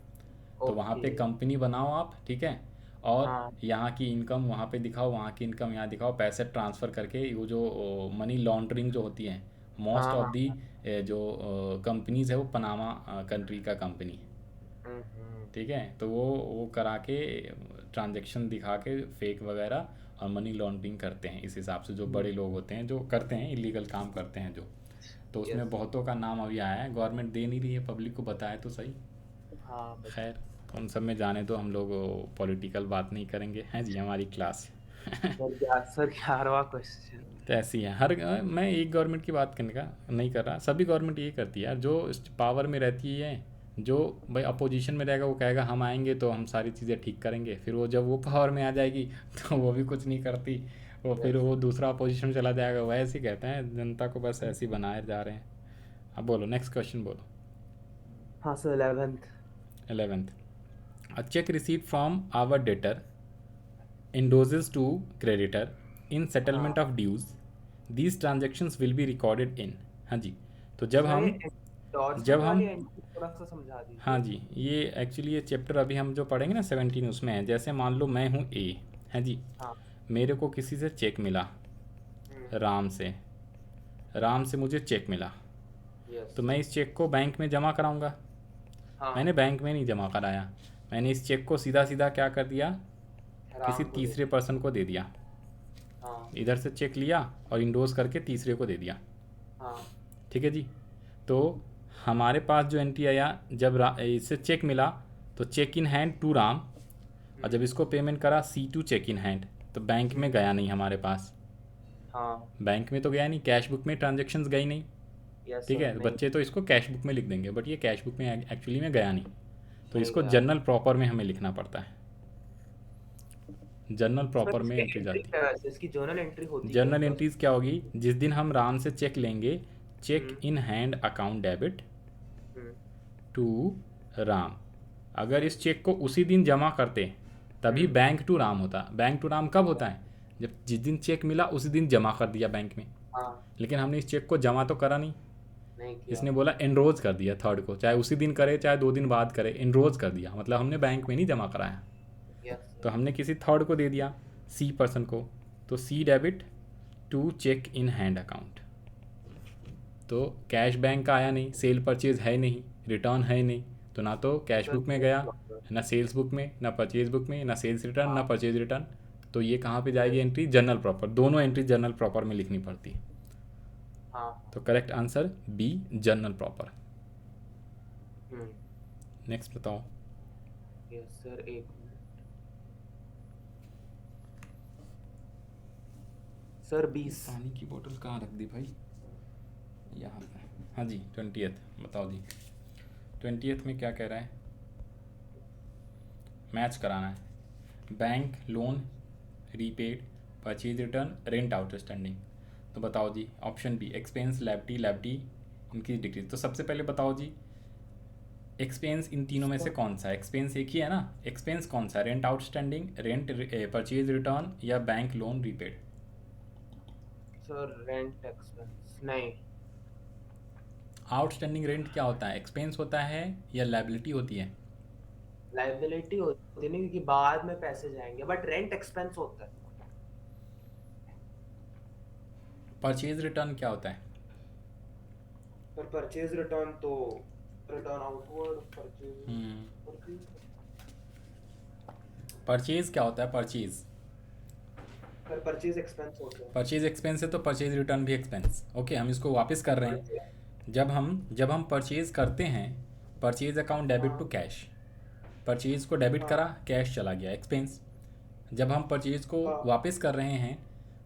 तो वहाँ ओके। पे कंपनी बनाओ आप, ठीक है, और हाँ यहाँ की इनकम वहाँ पे दिखाओ, वहाँ की इनकम यहाँ दिखाओ, पैसे ट्रांसफ़र करके वो जो मनी लॉन्ड्रिंग जो होती है, मोस्ट हाँ ऑफ हाँ दी जो कंपनीज़ है वो पनामा कंट्री का कंपनी है, हम्म। ठीक है। तो वो करा के ट्रांजैक्शन दिखा के फेक वगैरह और मनी लॉन्ड्रिंग करते हैं, इस हिसाब से जो बड़े लोग होते हैं जो करते हैं इलीगल काम करते हैं जो, तो यस। उसमें बहुतों का नाम अभी आया है। गवर्नमेंट दे नहीं रही है, पब्लिक को बताए तो सही। हाँ बस। खैर उन सब में जाने दो, हम लोग पॉलिटिकल बात नहीं करेंगे, हैं जी हमारी क्लास। Sir 11वां question. तो ऐसी है मैं एक गवर्नमेंट की बात करने का नहीं कर रहा, सभी गवर्नमेंट ये करती है यार, जो पावर में रहती है, जो भाई अपोजिशन में रहेगा वो कहेगा हम आएंगे तो हम सारी चीज़ें ठीक करेंगे, फिर वो जब वो पावर में आ जाएगी तो वो भी कुछ नहीं करती, वो फिर यस। वो दूसरा अपोजिशन चला जाएगा, वो ऐसे ही कहते हैं जनता को, बस ऐसे ही बनाए जा रहे हैं। अब बोलो नेक्स्ट क्वेश्चन बोलो। हाँ sir 11th। 11th, a check received from our debtor endorses to creditor in settlement हाँ of dues, these transactions will be recorded in। हाँ जी, तो जब सर ये हम एंडोर्समेंट जब वाली हम एंट्री थोड़ा सा समझा हाँ दीजिए। जी, ये एक्चुअली ये चैप्टर अभी हम जो पढ़ेंगे ना 17 उसमें है। जैसे मान लो मैं हूँ ए, है जी, हाँ मेरे को किसी से चेक मिला, राम से मुझे चेक मिला, यस। तो मैं इस चेक को बैंक में जमा कराऊंगा। हाँ मैंने बैंक में नहीं जमा कराया, मैंने इस चेक को सीधा सीधा क्या कर दिया, किसी राम को दे। तीसरे पर्सन को दे दिया। हाँ इधर से चेक लिया और इंडोज करके तीसरे को दे दिया, हाँ ठीक है जी। तो हमारे पास जो एंट्री आया, जब इससे चेक मिला तो cheque in hand to Ram, और जब इसको पेमेंट करा सी टू चेक इन हैंड, तो बैंक में गया नहीं हमारे पास, हाँ बैंक में तो गया नहीं, कैश बुक में ट्रांजेक्शन्स गई नहीं, यस ठीक सर है। नहीं। बच्चे तो इसको कैश बुक में लिख देंगे, बट ये कैश बुक में एक्चुअली में गया नहीं, तो नहीं इसको गया। जर्नल प्रॉपर में हमें लिखना पड़ता है, जर्नल सर प्रॉपर में इसकी एंट्री एंट्री जाती क्या है वैसे? इसकी जर्नल एंट्री है। होती क्या जर्नल है एंट्रीज क्या होगी, जिस दिन हम राम से चेक लेंगे, cheque hmm in hand account debit hmm to Ram, अगर इस चेक को उसी दिन जमा करते तभी हम्म। बैंक टू राम होता। बैंक टू राम कब होता है, जब जिस दिन चेक मिला उसी दिन जमा कर दिया बैंक में, हाँ लेकिन हमने इस चेक को जमा तो करा नहीं, नहीं किया। इसने बोला एनरोज कर दिया थर्ड को, चाहे उसी दिन करे चाहे 2 दिन बाद करे, एनरोज कर दिया, मतलब हमने बैंक में नहीं जमा कराया, यस तो सर। हमने किसी थर्ड को दे दिया, सी पर्सन को, तो C debit to cheque in hand account. तो कैश बैंक का आया नहीं, सेल परचेज है नहीं, रिटर्न है नहीं, तो ना तो कैश बुक में गया, ना सेल्स बुक में, ना परचेज बुक में, ना सेल्स रिटर्न, ना हाँ परचेज रिटर्न, तो ये कहाँ पे जाएगी यस। Entry, journal proper. दोनों एंट्री जर्नल प्रॉपर में लिखनी पड़ती है, हाँ। तो correct answer B journal proper. Hmm. Next बताओ। यस सर, एक मिनट सर। 20। पानी की बोतल कहाँ रख दी भाई? यहाँ पे। हाँ जी 20th बताओ जी। 20th में क्या कह रहा है? मैच कराना है। Bank loan repaid, purchase return, rent outstanding. तो बताओ जी option B expense, liability, liability increase decrease. तो सबसे पहले बताओ जी एक्सपेंस इन तीनों में से कौन सा है? एक्सपेंस एक ही है ना। एक्सपेंस कौन सा है? Rent outstanding, rent purchase return या bank loan repaid? Sir rent expense नहीं। आउटस्टैंडिंग रेंट क्या होता है? एक्सपेंस होता है या लाइबिलिटी होती है? लाइबिलिटी होती है नहीं, क्योंकि बाद में पैसे जाएंगे, बट रेंट एक्सपेंस होता है। परचेज रिटर्न क्या होता है? पर परचेज रिटर्न तो रिटर्न आउटवर्ड परचेज। हम्म, परचेज परचेज क्या होता है? परचेज, पर परचेज एक्सपेंस होता है। परचेज एक्सपेंस है तो परचेज रिटर्न भी एक्सपेंस। ओके हम इसको वापस कर रहे हाँ हैं। जी। जब हम परचेज करते हैं, परचेज अकाउंट डेबिट टू हाँ कैश, परचेज को डेबिट करा, हाँ कैश चला गया, एक्सपेंस। जब हम परचेज को हाँ। वापस कर रहे हैं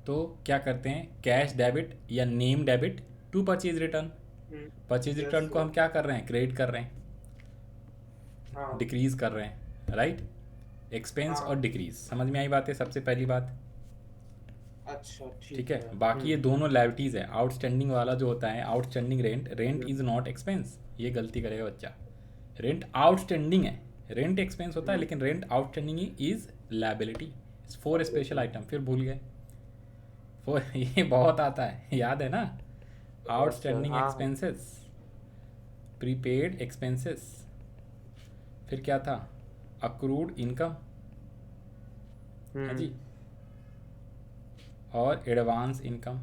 तो क्या करते हैं? कैश डेबिट या name debit to purchase return. Purchase yes return को हम सर। क्या कर रहे हैं? क्रेडिट कर रहे हैं, हाँ डिक्रीज कर रहे हैं, राइट। एक्सपेंस और हाँ। डिक्रीज समझ में आई बात है सबसे पहली बात। अच्छा ठीक ठीक है, है। बाकी ये दोनों लाइबिलिटीज़ है। आउटस्टैंडिंग वाला जो होता है outstanding rent, rent hmm, is not expense. ये गलती करेगा बच्चा। रेंट आउटस्टैंडिंग है, रेंट एक्सपेंस होता है हम्म, लेकिन rent outstanding is liability. Four special item, फिर भूल गए। फोर ये बहुत आता है, याद है ना। Yes sir. आउटस्टैंडिंग हाँ हाँ। एक्सपेंसेस, प्रीपेड एक्सपेंसेस, फिर क्या था? अक्रूड इनकम, है हम्म। जी, और एडवांस इनकम।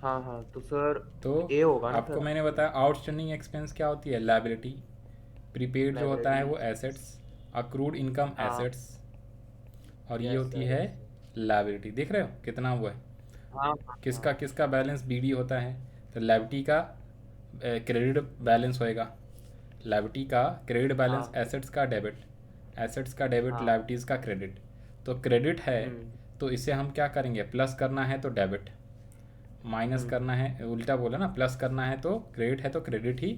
हाँ हाँ, तो सर तो ए होगा ना आपको फिर। मैंने बताया आउटस्टैंडिंग एक्सपेंस क्या होती है? लाइबिलिटी। प्रीपेड जो होता है लाइबिलिटी। वो एसेट्स, अक्रूड इनकम हाँ। एसेट्स, और ये यस होती सर, है यस सर। लाइबिलिटी। देख रहे हो कितना वो है? हाँ हाँ किसका हाँ किसका बैलेंस बीडी होता है? तो लाइबिलिटी का क्रेडिट बैलेंस होएगा, लाइबिलिटी का क्रेडिट बैलेंस, हाँ एसेट्स का डेबिट, एसेट्स का डेबिट, हाँ। लाइबिलिटीज़ का क्रेडिट। तो क्रेडिट है हम्म तो इसे हम क्या करेंगे? प्लस करना है तो डेबिट, माइनस हम्म। करना है, उल्टा बोला ना, प्लस करना है तो क्रेडिट है तो क्रेडिट ही,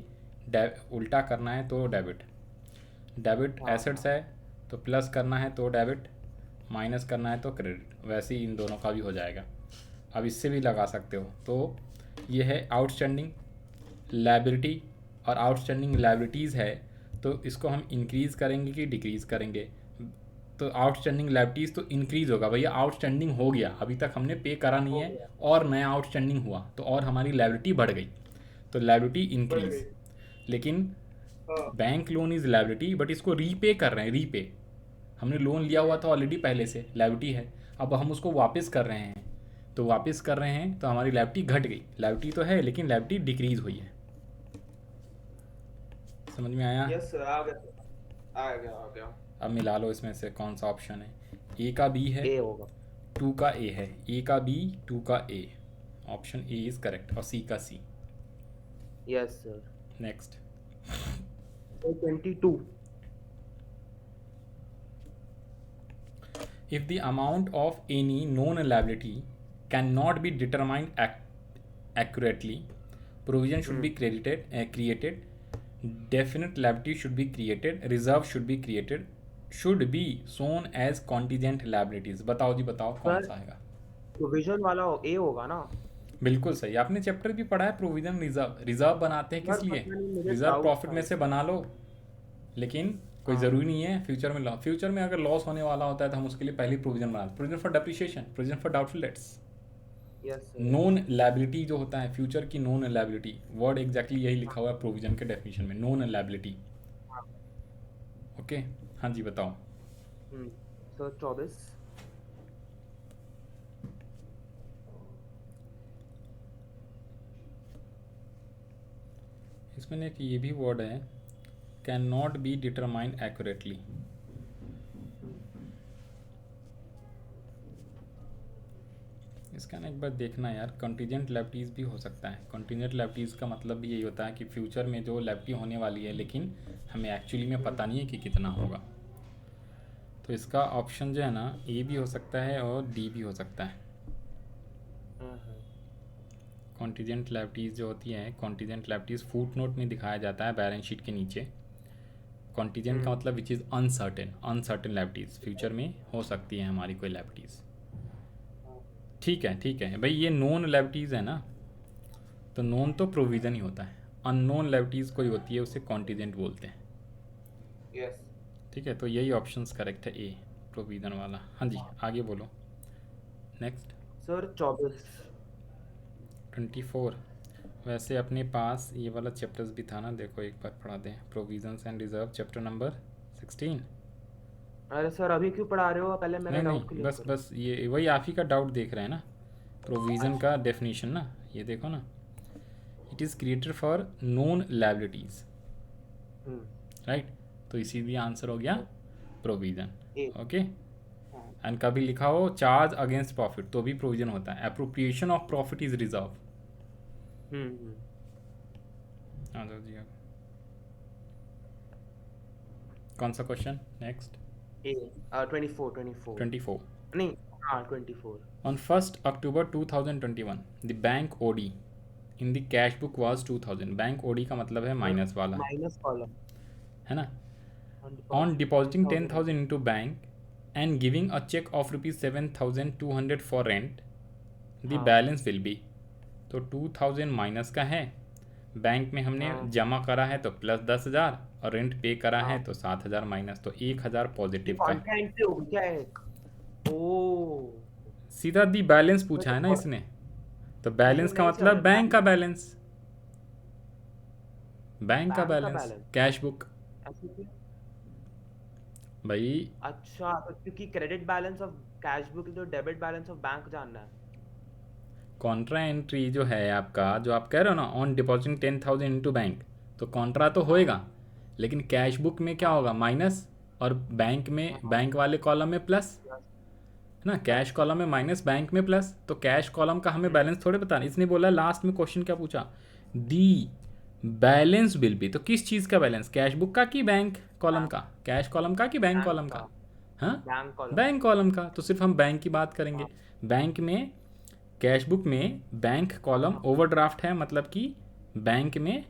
उल्टा करना है तो डेबिट। डेबिट हाँ एसेट्स हाँ। है तो प्लस करना है तो डेबिट, माइनस करना है तो क्रेडिट। वैसे ही इन दोनों का भी हो जाएगा। अब इससे भी लगा सकते हो। तो ये है आउटस्टैंडिंग लाइबिलिटी, और आउटस्टैंडिंग लाइबिलिटीज़ है तो इसको हम इंक्रीज़ करेंगे कि डिक्रीज़ करेंगे? तो आउटस्टैंडिंग लाइबिलिटीज़ तो इंक्रीज़ होगा भैया, आउटस्टैंडिंग हो गया, अभी तक हमने पे करा नहीं हो है, गया। और नया आउटस्टैंडिंग हुआ तो और हमारी लाइबिलिटी बढ़ गई, तो लाइबिलिटी बढ़ इंक्रीज़। गई। लेकिन हाँ। Bank loan is liability, but इसको रीपे कर रहे हैं, रीपे। हमने लोन लिया हुआ था ऑलरेडी पहले से, लाइबिलिटी है, अब हम उसको वापस कर रहे हैं। तो वापस कर रहे हैं तो हमारी लाइबिलिटी घट गई, लाइबिलिटी तो है लेकिन लाइबिलिटी डिक्रीज़ हुई है। समझ में आया? यस सर, आ गया सर, आ गया आ गया। अब मिला लो इसमें से कौन सा ऑप्शन है। ए का बी है, ए होगा। टू का ए है। ए का बी, टू का A. Option A is correct और सी का C. Yes sir. Next. 22। If the amount of any known liability cannot be determined accurately, provision should be created, definite liability should be created, reserve should be created, should be shown as contingent liabilities। बताओ जी बताओ कौन sir सा आएगा? Provision वाला ए होगा ना। बिल्कुल सही, आपने चैप्टर भी पढ़ा है प्रोविजन रिजर्व। रिजर्व बनाते हैं किस सर लिए? पता नहीं, मुझे रिजर्व डाउट प्रॉफिट था में से इसमें। बना लो, लेकिन कोई हाँ। ज़रूरी नहीं है फ्यूचर में फ्यूचर में अगर लॉस होने वाला होता है तो हम उसके लिए पहले प्रोविजन बनाते हैं। Provision for depreciation, provision for doubtful debts. Yes sir, yes known sir. Liability जो होता है फ्यूचर की, नोन लाइबिलिटी वर्ड एग्जैक्टली यही लिखा हाँ हुआ है प्रोविजन के डेफिनेशन में, नोन लाइबिलिटी। हाँ। ओके हाँ जी बताओ। हम्म। सर 24। इसमें एक ये भी वर्ड है, can not be determined accurately. इसका ना एक बार देखना यार, कंटीजेंट लायबिलिटीज़ भी हो सकता है। कंटीजेंट लायबिलिटीज़ का मतलब भी यही होता है कि फ्यूचर में जो लायबिलिटी होने वाली है लेकिन हमें एक्चुअली में पता नहीं है कि कितना होगा। तो इसका ऑप्शन जो है ना ए भी हो सकता है और डी भी हो सकता है। कॉन्टीजेंट लायबिलिटीज़ जो होती है, कॉन्टीजेंट लायबिलिटीज़ फुट नोट में दिखाया जाता है बैलेंस शीट के नीचे। कॉन्टीजेंट का मतलब which is uncertain, uncertain liabilities, future में हो सकती है हमारी कोई लायबिलिटीज़। ठीक है भाई, ये नॉन लायबिलिटीज़ है ना, तो नॉन तो प्रोविज़न ही होता है, अननोन लायबिलिटीज़ कोई होती है उसे कॉन्टीजेंट बोलते हैं। यस ठीक है, तो यही ऑप्शंस करेक्ट है, ए प्रोविज़न वाला। हाँ जी, आगे बोलो। Next sir 24। 24। वैसे अपने पास ये वाला चैप्टर्स भी था ना, देखो एक बार पढ़ा दें, provisions and reserve, chapter number 16। अरे सर अभी क्यों पढ़ा रहे हो, पहले मेरा नहीं डाउट नहीं, क्लियर बस करो। बस ये वही आप ही का डाउट देख रहे हैं ना, प्रोविज़न का डेफिनेशन ना, ये देखो ना, it is created for non liabilities, right. तो इसी भी आंसर हो गया प्रोविज़न। ए ओके, एंड कभी लिखा हो चार्ज अगेंस्ट प्रॉफिट तो भी प्रोविज़न होता है। Appropriation of profit is reserve. आ जाओ जी, अब कौन सा क्वेश्चन नेक्स्ट? ए 24 24। नहीं, हाँ 24। On 1st October 2021, the bank OD in the cash book was 2000। Bank OD का मतलब है माइनस वाला, माइनस कॉलम है ना। On On deposit depositing 10,000। 10,000 into bank and giving a check of rupees 7,200 for rent, the हाँ balance will be। तो 2000 minus का है, बैंक में हमने हाँ जमा करा है तो प्लस 10,000 और रेंट पे करा है हाँ, तो 7,000 माइनस, तो 1,000 ये पॉजिटिव का है। कॉन्ट्रा एंट्री हो गया एक। ओ सीधा दी बैलेंस मैं पूछा तो है ना इसने, तो नहीं बैलेंस का नहीं सर, मतलब बैंक का बैलेंस, बैंक का बैंक का बैलेंस, बैलेंस कैश बुक ऐसे क्यों? भाई। अच्छा तो क्योंकि credit balance of cash book तो डेबिट बैलेंस ऑफ बैंक जानना है। कॉन्ट्रा एंट्री जो है आपका, जो आप कह रहे हो ना, ऑन डिपॉजिटिंग 10,000 इनटू बैंक, तो कॉन्ट्रा तो हाँ होएगा, लेकिन कैश बुक में क्या हाँ होगा, माइनस, और बैंक में, हाँ, बैंक वाले कॉलम में प्लस, प्लस है ना। Cash plus. कॉलम में माइनस, बैंक में प्लस, तो कैश कॉलम का हमें बैलेंस थोड़े बताना। इसने बोला लास्ट में क्वेश्चन क्या पूछा, दी बैलेंस विल बी, तो किस चीज़ का बैलेंस, कैश बुक का कि बैंक कॉलम का, कैश कॉलम का कि बैंक बैंक कॉलम का, का। हाँ, बैंक कॉलम बैंक का। कॉलम का, तो सिर्फ हम बैंक की बात करेंगे। हाँ बैंक में, कैश बुक में बैंक कॉलम हाँ ओवरड्राफ्ट है, मतलब कि बैंक में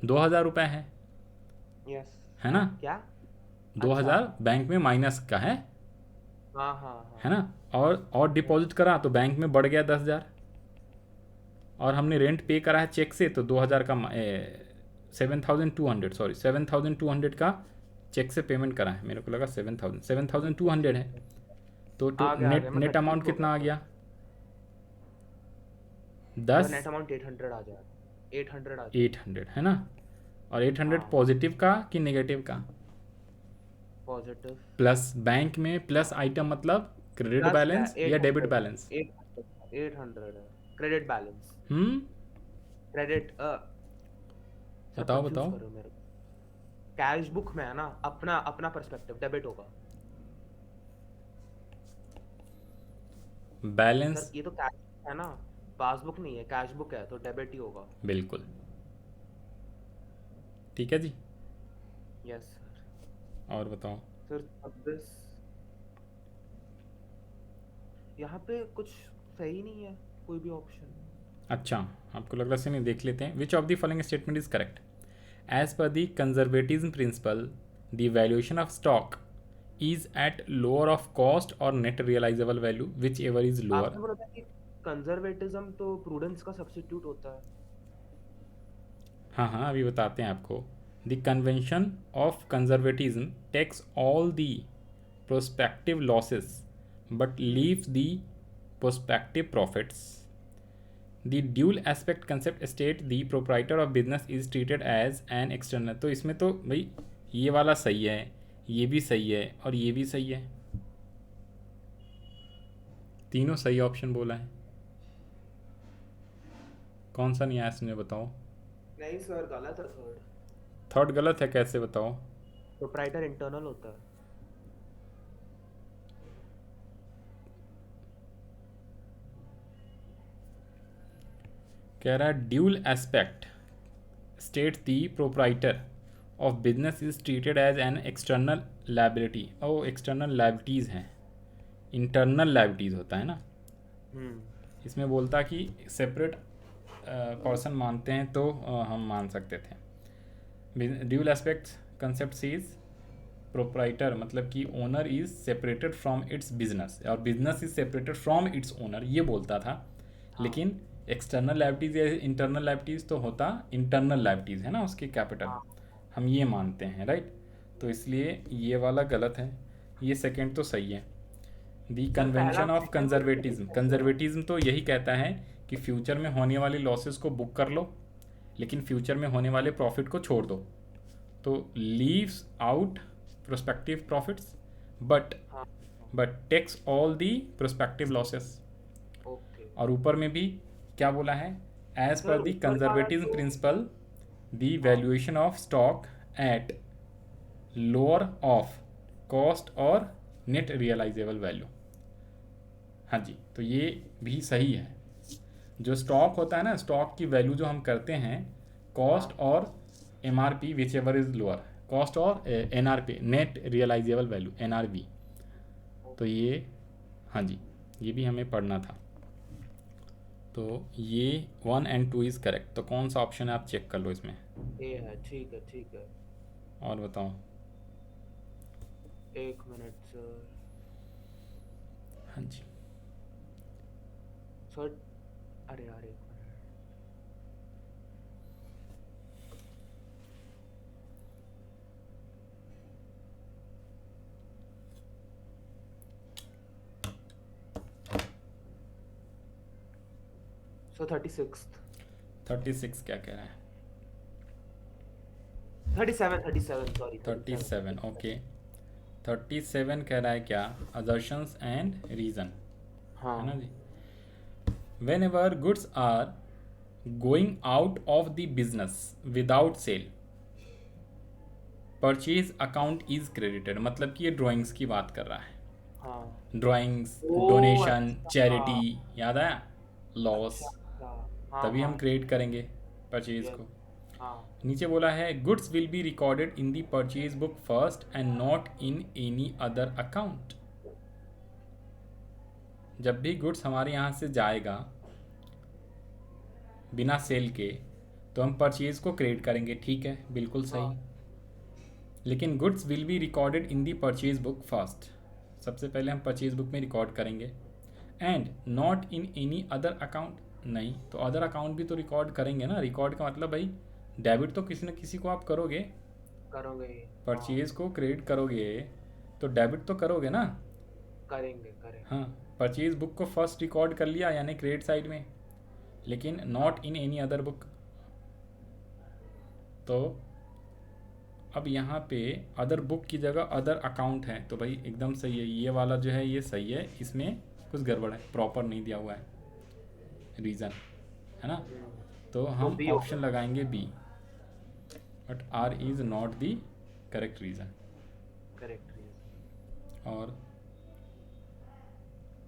2,000 रुपये यस। है ना। क्या? अच्छा 2,000 बैंक में माइनस का हाँ हाँ हाँ है ना। और डिपॉजिट करा तो बैंक में बढ़ गया 10,000, और हमने रेंट पे करा है चेक से तो 2,000 का 7,200, सॉरी 7,200 का चेक से पेमेंट करा है, मेरे को लगा 7,200 है। तो आ नेट गया नेट मतलब अमाउंट ठीक हो कितना आ गया। गया, सर 10, नेट अमाउंट 800 आ जाएगा, 800 आ जाएगा। 800 है ना। और 800 हाँ पॉजिटिव का कि नेगेटिव का, पॉजिटिव प्लस बैंक में प्लस आइटम मतलब क्रेडिट प्लस क्या है? बैलेंस या डेबिट 800 बैलेंस। 800 है क्रेडिट बैलेंस। हम्म, क्रेडिट सर बताओ कंफ्यूज बताओ। कर रहे हो मेरे को। कैश बुक में है ना, अपना अपना पर्सपेक्टिव डेबिट होगा। सर बैलेंस, ये तो कैश है ना, पासबुक नहीं है, कैश बुक है तो डेबिट ही होगा। बिल्कुल ठीक है जी। Yes sir. और बताओ। सर 26, यहाँ पे कुछ सही नहीं है कोई भी ऑप्शन। अच्छा, आपको लग रहा है, से नहीं, देख लेते हैं। Which of the following statement is correct, as per the conservatism principle the valuation of stock is at lower of cost और net realisable value, whichever is lower. आपने बोला था कि कंजर्वेटिज्म तो प्रूडेंस का सब्स्टिट्यूट होता है। हाँ हाँ, अभी बताते हैं आपको। The convention of conservatism takes all the prospective losses but leaves the prospective profits. The dual aspect concept state the proprietor of business is treated as an external. तो इसमें तो भाई ये वाला सही है, ये भी सही है और ये भी सही है, तीनों सही ऑप्शन बोला है। कौन सा नहीं आया इसमें बताओ। नहीं सर गलत है थर्ड। थर्ड गलत है, कैसे बताओ। प्रोप्राइटर इंटरनल होता है। कह रहा है dual aspect state the proprietor of business is treated as an external liability. ओ एक्सटर्नल लाइबिलिटीज़ हैं, इंटरनल लाइबिलिटीज़ होता है ना, इसमें बोलता कि सेपरेट पर्सन मानते हैं तो हम मान सकते थे। Dual aspects concept sees proprietor मतलब कि owner is separated from its business और business is separated from its owner, ये बोलता था। लेकिन एक्सटर्नल लाइबिलिटीज या इंटरनल लाइबिलिटीज तो होता इंटरनल लाइबिलिटीज है ना, उसके कैपिटल हम ये मानते हैं, राइट। तो इसलिए ये वाला गलत है, ये सेकंड तो सही है। दी कन्वेंशन ऑफ कंजर्वेटिज्म, कंजर्वेटिज्म तो यही कहता है कि फ्यूचर में होने वाली लॉसेस को बुक कर लो लेकिन फ्यूचर में होने वाले प्रॉफिट को छोड़ दो। तो leaves out prospective profits but takes all the prospective losses. और ऊपर में भी क्या बोला है, as per the conservatism principle the valuation of stock at lower of cost और नेट रियलाइजेबल वैल्यू। हाँ जी, तो ये भी सही है। जो स्टॉक होता है ना, स्टॉक की वैल्यू जो हम करते हैं कॉस्ट और MRP whichever is lower, cost और NRP net realisable value NRV। तो ये हाँ जी, ये भी हमें पढ़ना था। तो ये 1 and 2 इज़ करेक्ट। तो कौन सा ऑप्शन है आप चेक कर लो इसमें। ए है, ठीक है ठीक है। और बताओ। एक मिनट सर। हाँ जी सर, अरे यार एक मिनट। सर 36 क्या कह रहा है? 37 सॉरी 37 ओके। 37 कह रहा है क्या, असर्शंस एंड रीज़न, है ना जी। Whenever goods are going out of the business without sale purchase account is credited, मतलब कि ये ड्राइंग्स की बात कर रहा है। ड्राइंग्स, डोनेशन, चैरिटी, याद आया, लॉस, तभी हम क्रिएट करेंगे परचेज को। नीचे बोला है goods will be recorded in the purchase book first and not in any other account. जब भी गुड्स हमारे यहाँ से जाएगा बिना सेल के तो हम परचेज को क्रिएट करेंगे, ठीक है, बिल्कुल सही। लेकिन goods will be recorded in the purchase book first, सबसे पहले हम परचेज बुक में रिकॉर्ड करेंगे। And not in any other account, नहीं तो अदर अकाउंट भी तो रिकॉर्ड करेंगे ना। रिकॉर्ड का मतलब भाई डेबिट तो किसी न किसी को आप करोगे, परचेज को क्रेडिट करोगे तो डेबिट तो करोगे ना, करेंगे। हाँ, परचेज बुक को फर्स्ट रिकॉर्ड कर लिया यानी क्रेडिट साइड में, लेकिन not in any other book. तो अब यहाँ पे अदर बुक की जगह अदर अकाउंट है, तो भाई एकदम सही है, ये वाला जो है ये सही है, इसमें कुछ गड़बड़ है, प्रॉपर नहीं दिया हुआ है रीज़न, है ना। तो हम ऑप्शन लगाएंगे B, but R is not the correct reason. और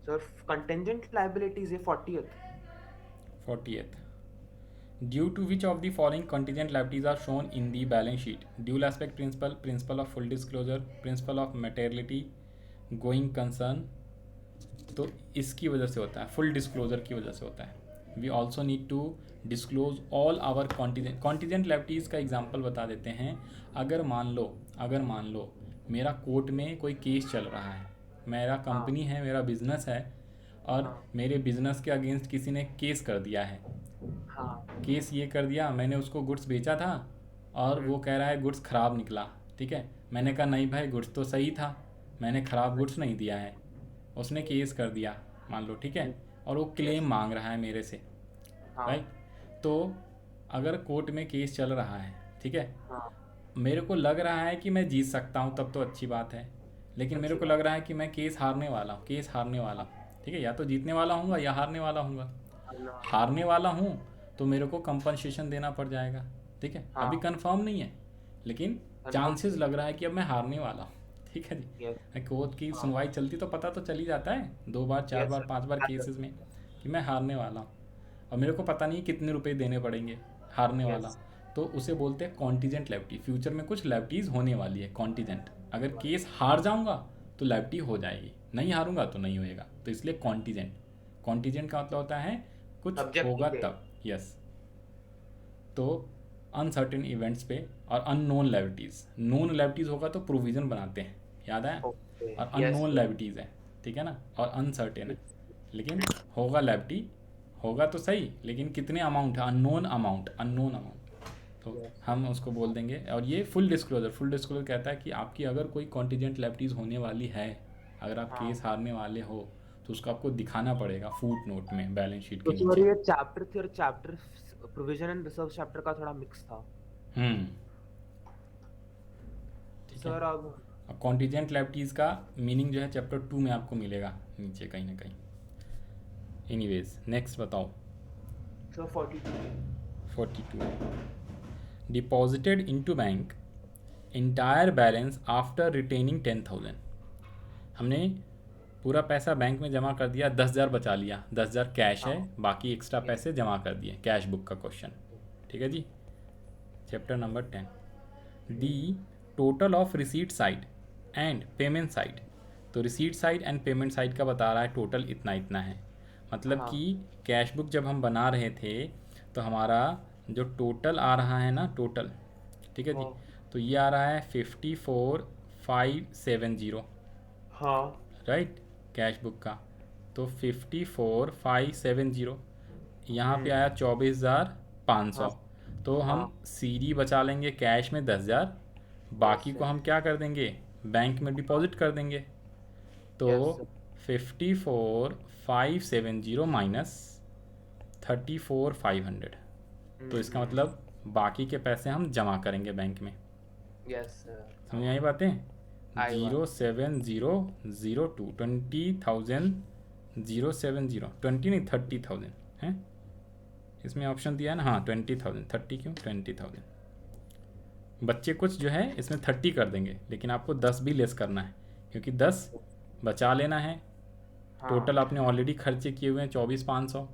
सर कंटिंजेंट लायबिलिटीज है 40th। Due to which of the following contingent liabilities are shown in the balance sheet? Dual aspect principle, principle of full disclosure, principle of materiality, going concern। तो इसकी वजह से होता है, full disclosure की वजह से होता है। We also need to disclose all our contingent liabilities का एग्जाम्पल बता देते हैं। अगर मान लो मेरा कोर्ट में कोई केस चल रहा है, मेरा कंपनी है, मेरा बिजनेस है, और मेरे बिजनेस के अगेंस्ट किसी ने केस कर दिया है। केस ये कर दिया, मैंने उसको गुड्स बेचा था और वो कह रहा है गुड्स ख़राब निकला, ठीक है। मैंने कहा नहीं भाई गुड्स तो सही था, मैंने ख़राब गुड्स नहीं दिया है। उसने केस कर दिया मान लो, ठीक है, और वो क्लेम मांग रहा है मेरे से, राइट। तो अगर कोर्ट में केस चल रहा है, ठीक है, मेरे को लग रहा है कि मैं जीत सकता हूँ, तब तो अच्छी बात है। लेकिन मेरे को लग रहा है कि मैं केस हारने वाला हूँ, ठीक है, या तो जीतने वाला हूँ या हारने वाला हूँ। हारने वाला हूँ तो मेरे को कंपनसेशन देना पड़ जाएगा, ठीक है। अभी कंफर्म नहीं है लेकिन चांसेस लग रहा है कि अब मैं हारने वाला हूँ, ठीक है जी। कोर्ट की सुनवाई चलती तो पता तो चल ही जाता है 2 बार 4 बार 5 बार केसेस में कि मैं हारने वाला हूँ। और मेरे को पता नहीं कितने रुपए देने पड़ेंगे हारने वाला, यस तो उसे बोलते हैं कॉन्टीजेंट लायबिलिटी। फ्यूचर में कुछ लायबिलिटीज होने वाली है कॉन्टीजेंट, अगर केस हार जाऊंगा तो लायबिलिटी हो जाएगी, नहीं हारूंगा तो नहीं होएगा, तो इसलिए कॉन्टीजेंट। कॉन्टीजेंट का मतलब होता है कुछ सब्जेक्ट होगा पे। तब, यस। तो अनसर्टेन इवेंट्स पे और अननोन लायबिलिटीज। नोन लायबिलिटीज होगा तो प्रोविजन बनाते हैं, याद है, ओके और यस अननोन लायबिलिटीज है, ठीक है ना, और अनसर्टेन है। लेकिन होगा लायबिलिटी, होगा तो सही, लेकिन कितने अमाउंट है, अननोन अमाउंट, अननोन अमाउंट, तो यस हम उसको बोल देंगे। और ये फुल डिस्क्लोजर, फुल डिस्क्लोजर कहता है कि आपकी अगर कोई कॉन्टीजेंट लायबिलिटीज होने वाली है, अगर आप हाँ। केस हारने वाले हो, तो उसको आपको दिखाना पड़ेगा फूट नोट में, बैलेंस शीट तो के सर नीचे। ये चैप्टर थी और chapter provision and reserve chapter का थोड़ा मिक्स था। हम्म, ठीक है। सर अब अब कॉन्टीजेंट लायबिलिटीज़ का मीनिंग जो है चैप्टर 2 में आपको मिलेगा नीचे कहीं ना कहीं। एनीवेज नेक्स्ट बताओ। Sir 42 42, deposited into bank entire balance after retaining 10,000। हमने पूरा पैसा बैंक में जमा कर दिया, 10,000 बचा लिया, 10,000 कैश है, हाँ बाकी एक्स्ट्रा यस पैसे जमा कर दिए, कैश बुक का क्वेश्चन, ठीक है जी। Chapter number 10, the total of receipt side and payment side. तो receipt side and payment side का बता रहा है टोटल इतना इतना है, मतलब हाँ कि कैश बुक जब हम बना रहे थे तो हमारा जो टोटल आ रहा है ना, टोटल, ठीक है जी, हाँ तो ये आ रहा है 54,570, हाँ राइट, कैश बुक का। तो 54,570, यहाँ पे आया 24,500। हाँ तो हम हाँ सीडी बचा लेंगे कैश में 10,000, यस बाकी को सर हम क्या कर देंगे, बैंक में डिपॉजिट कर देंगे। तो यस सर 54,570 माइनस 34,500, तो इसका मतलब बाकी के पैसे हम जमा करेंगे बैंक में। यस सर समझ में आई बातें। आई बात 07002, 20,000, 070, 20 नहीं 30,000 है, इसमें ऑप्शन दिया है ना, हाँ 20,000, 30 क्यों, 20,000। बच्चे कुछ जो है इसमें 30 कर देंगे, लेकिन आपको 10 भी लेस करना है, क्योंकि 10 बचा लेना है। टोटल हाँ आपने ऑलरेडी खर्चे किए हुए हैं 24,500,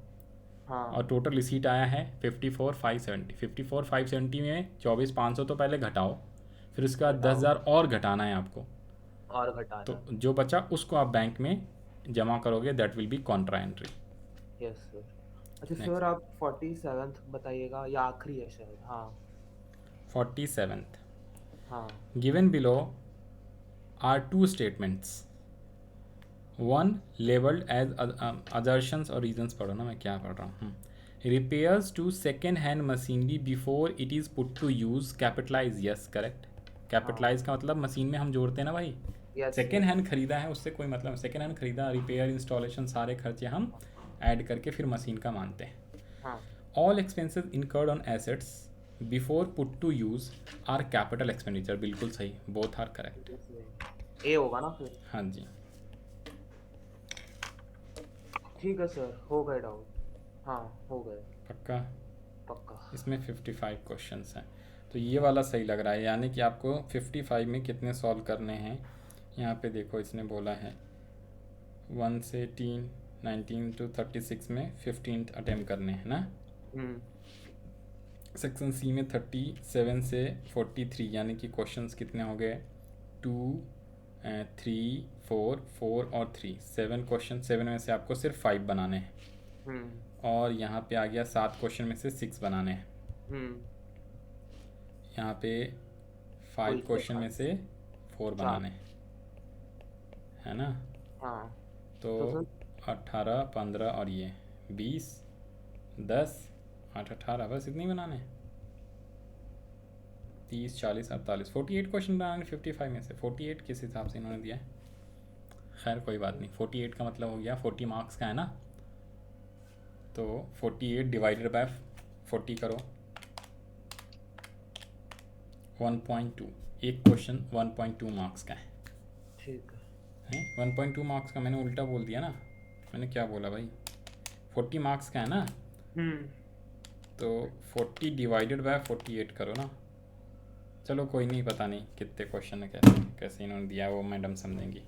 हाँ और टोटल रिसीट आया है 54,570। 54,570 में 24,500 तो पहले घटाओ, फिर उसके बाद घटाओ 10,000 और घटाना है आपको, और घटाना तो जो बचा उसको आप बैंक में जमा करोगे, that will be Contra entry. Yes sir. अच्छा नेक्स्ट सर आप 47th बताइएगा या आखिरी है शायद। हाँ 47th, हाँ given below are two statements, one labelled as assertions और रीजंस, पढ़ो ना, मैं क्या पढ़ रहा हूँ। Repairs to second hand machinery before it is put to use, capitalise, yes correct. Capitalise का मतलब मशीन में हम जोड़ते हैं ना भाई, यस सेकेंड हैंड खरीदा है उससे कोई मतलब, सेकेंड हैंड खरीदा, रिपेयर, इंस्टॉलेशन, सारे खर्चे हम ऐड करके फिर मशीन का मानते हैं। हाँ all expenses incurred on assets before put to use are capital expenditure, बिल्कुल सही, बोथ आर करेक्ट। ए होगा ना फिर। हाँ जी। ठीक है सर हो गए डाउट। हाँ हो गए पक्का। पक्का। इसमें 55 क्वेश्चंस हैं, तो ये वाला सही लग रहा है, यानी कि आपको 55 में कितने सॉल्व करने हैं। यहाँ पे देखो इसने बोला है 1 से 3, 19 to 36 में 15 अटेम्प्ट करने हैं ना। सेक्शन सी में 37 से 43, यानी कि क्वेश्चंस कितने हो गए, 2, 3, 4 और 3, 7 क्वेश्चन। 7 में से आपको सिर्फ 5 बनाने हैं, और यहाँ पे आ गया 7 क्वेश्चन में से 6 बनाने हैं। यहाँ पे 5 क्वेश्चन में से 4 बनाने हैं, है ना। हाँ तो 18, 15 और ये 20, 10, 8, 18, बस इतने ही बनाने हैं। 30, 40, 48, 48 क्वेश्चन बनाने 55 में से। 48 किस हिसाब से इन्होंने दिया है, खैर कोई बात नहीं। 48 का मतलब हो गया 40 मार्क्स का है ना, तो 48 डिवाइडेड बाय 40 करो, 1.2, एक क्वेश्चन 1.2 मार्क्स का है। ठीक हैं 1.2 मार्क्स का, मैंने उल्टा बोल दिया ना, मैंने क्या बोला भाई, 40 मार्क्स का है ना, तो 40 डिवाइडेड बाय 48 करो ना। चलो कोई नहीं, पता नहीं कितने क्वेश्चन है, कैसे इन्होंने दिया वो मैडम समझेंगी।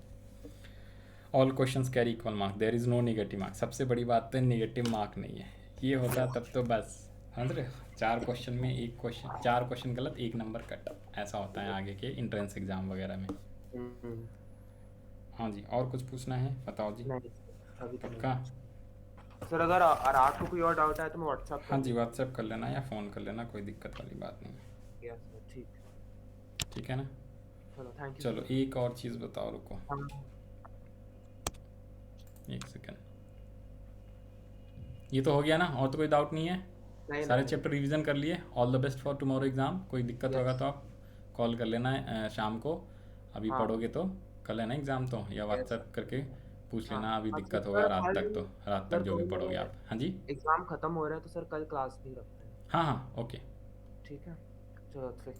All questions carry equal mark, there is no negative mark. सबसे बड़ी बात तो नेगेटिव मार्क नहीं है, ये होता तब तो बस, समझ रहे हो, 4 क्वेश्चन में 1 क्वेश्चन, 4 क्वेश्चन गलत 1 नंबर कट, ऐसा होता है आगे के इंट्रेंस एग्जाम वगैरह में। हम्म, हाँ जी, और कुछ पूछना है बताओ जी। नहीं सर, अभी तो नहीं पक्का? है सर। अगर रात को कोई और डाउट है तो मैं व्हाट्सअप हाँ कर जी, दूंगा। व्हाट्सएप कर लेना या फ़ोन कर लेना, कोई दिक्कत वाली बात नहीं है। यस सर, ठीक है। ठीक है ना? चलो, थैंक यू चलो सर। एक और चीज़ बताओ, रुको हाँ, 1 सेकेंड। ये तो हो गया ना, और तो कोई डाउट नहीं है? नहीं सारे नहीं नहीं। चैप्टर रिवीजन कर लिए? All the best for tomorrow exam. कोई दिक्कत होगा यस। तो आप कॉल कर लेना शाम को। अभी हाँ। पढ़ोगे तो कल है ना एग्ज़ाम, तो या यस सर। व्हाट्सएप करके पूछ हाँ लेना, अभी हाँ दिक्कत सर, होगा रात तक, कल तो रात तक सर जो भी पढ़ोगे कल आप। हाँ जी। एग्जाम खत्म हो रहा है तो सर कल क्लास नहीं रखते हैं। हाँ हाँ, ओके। ठीक है। चलो फिर।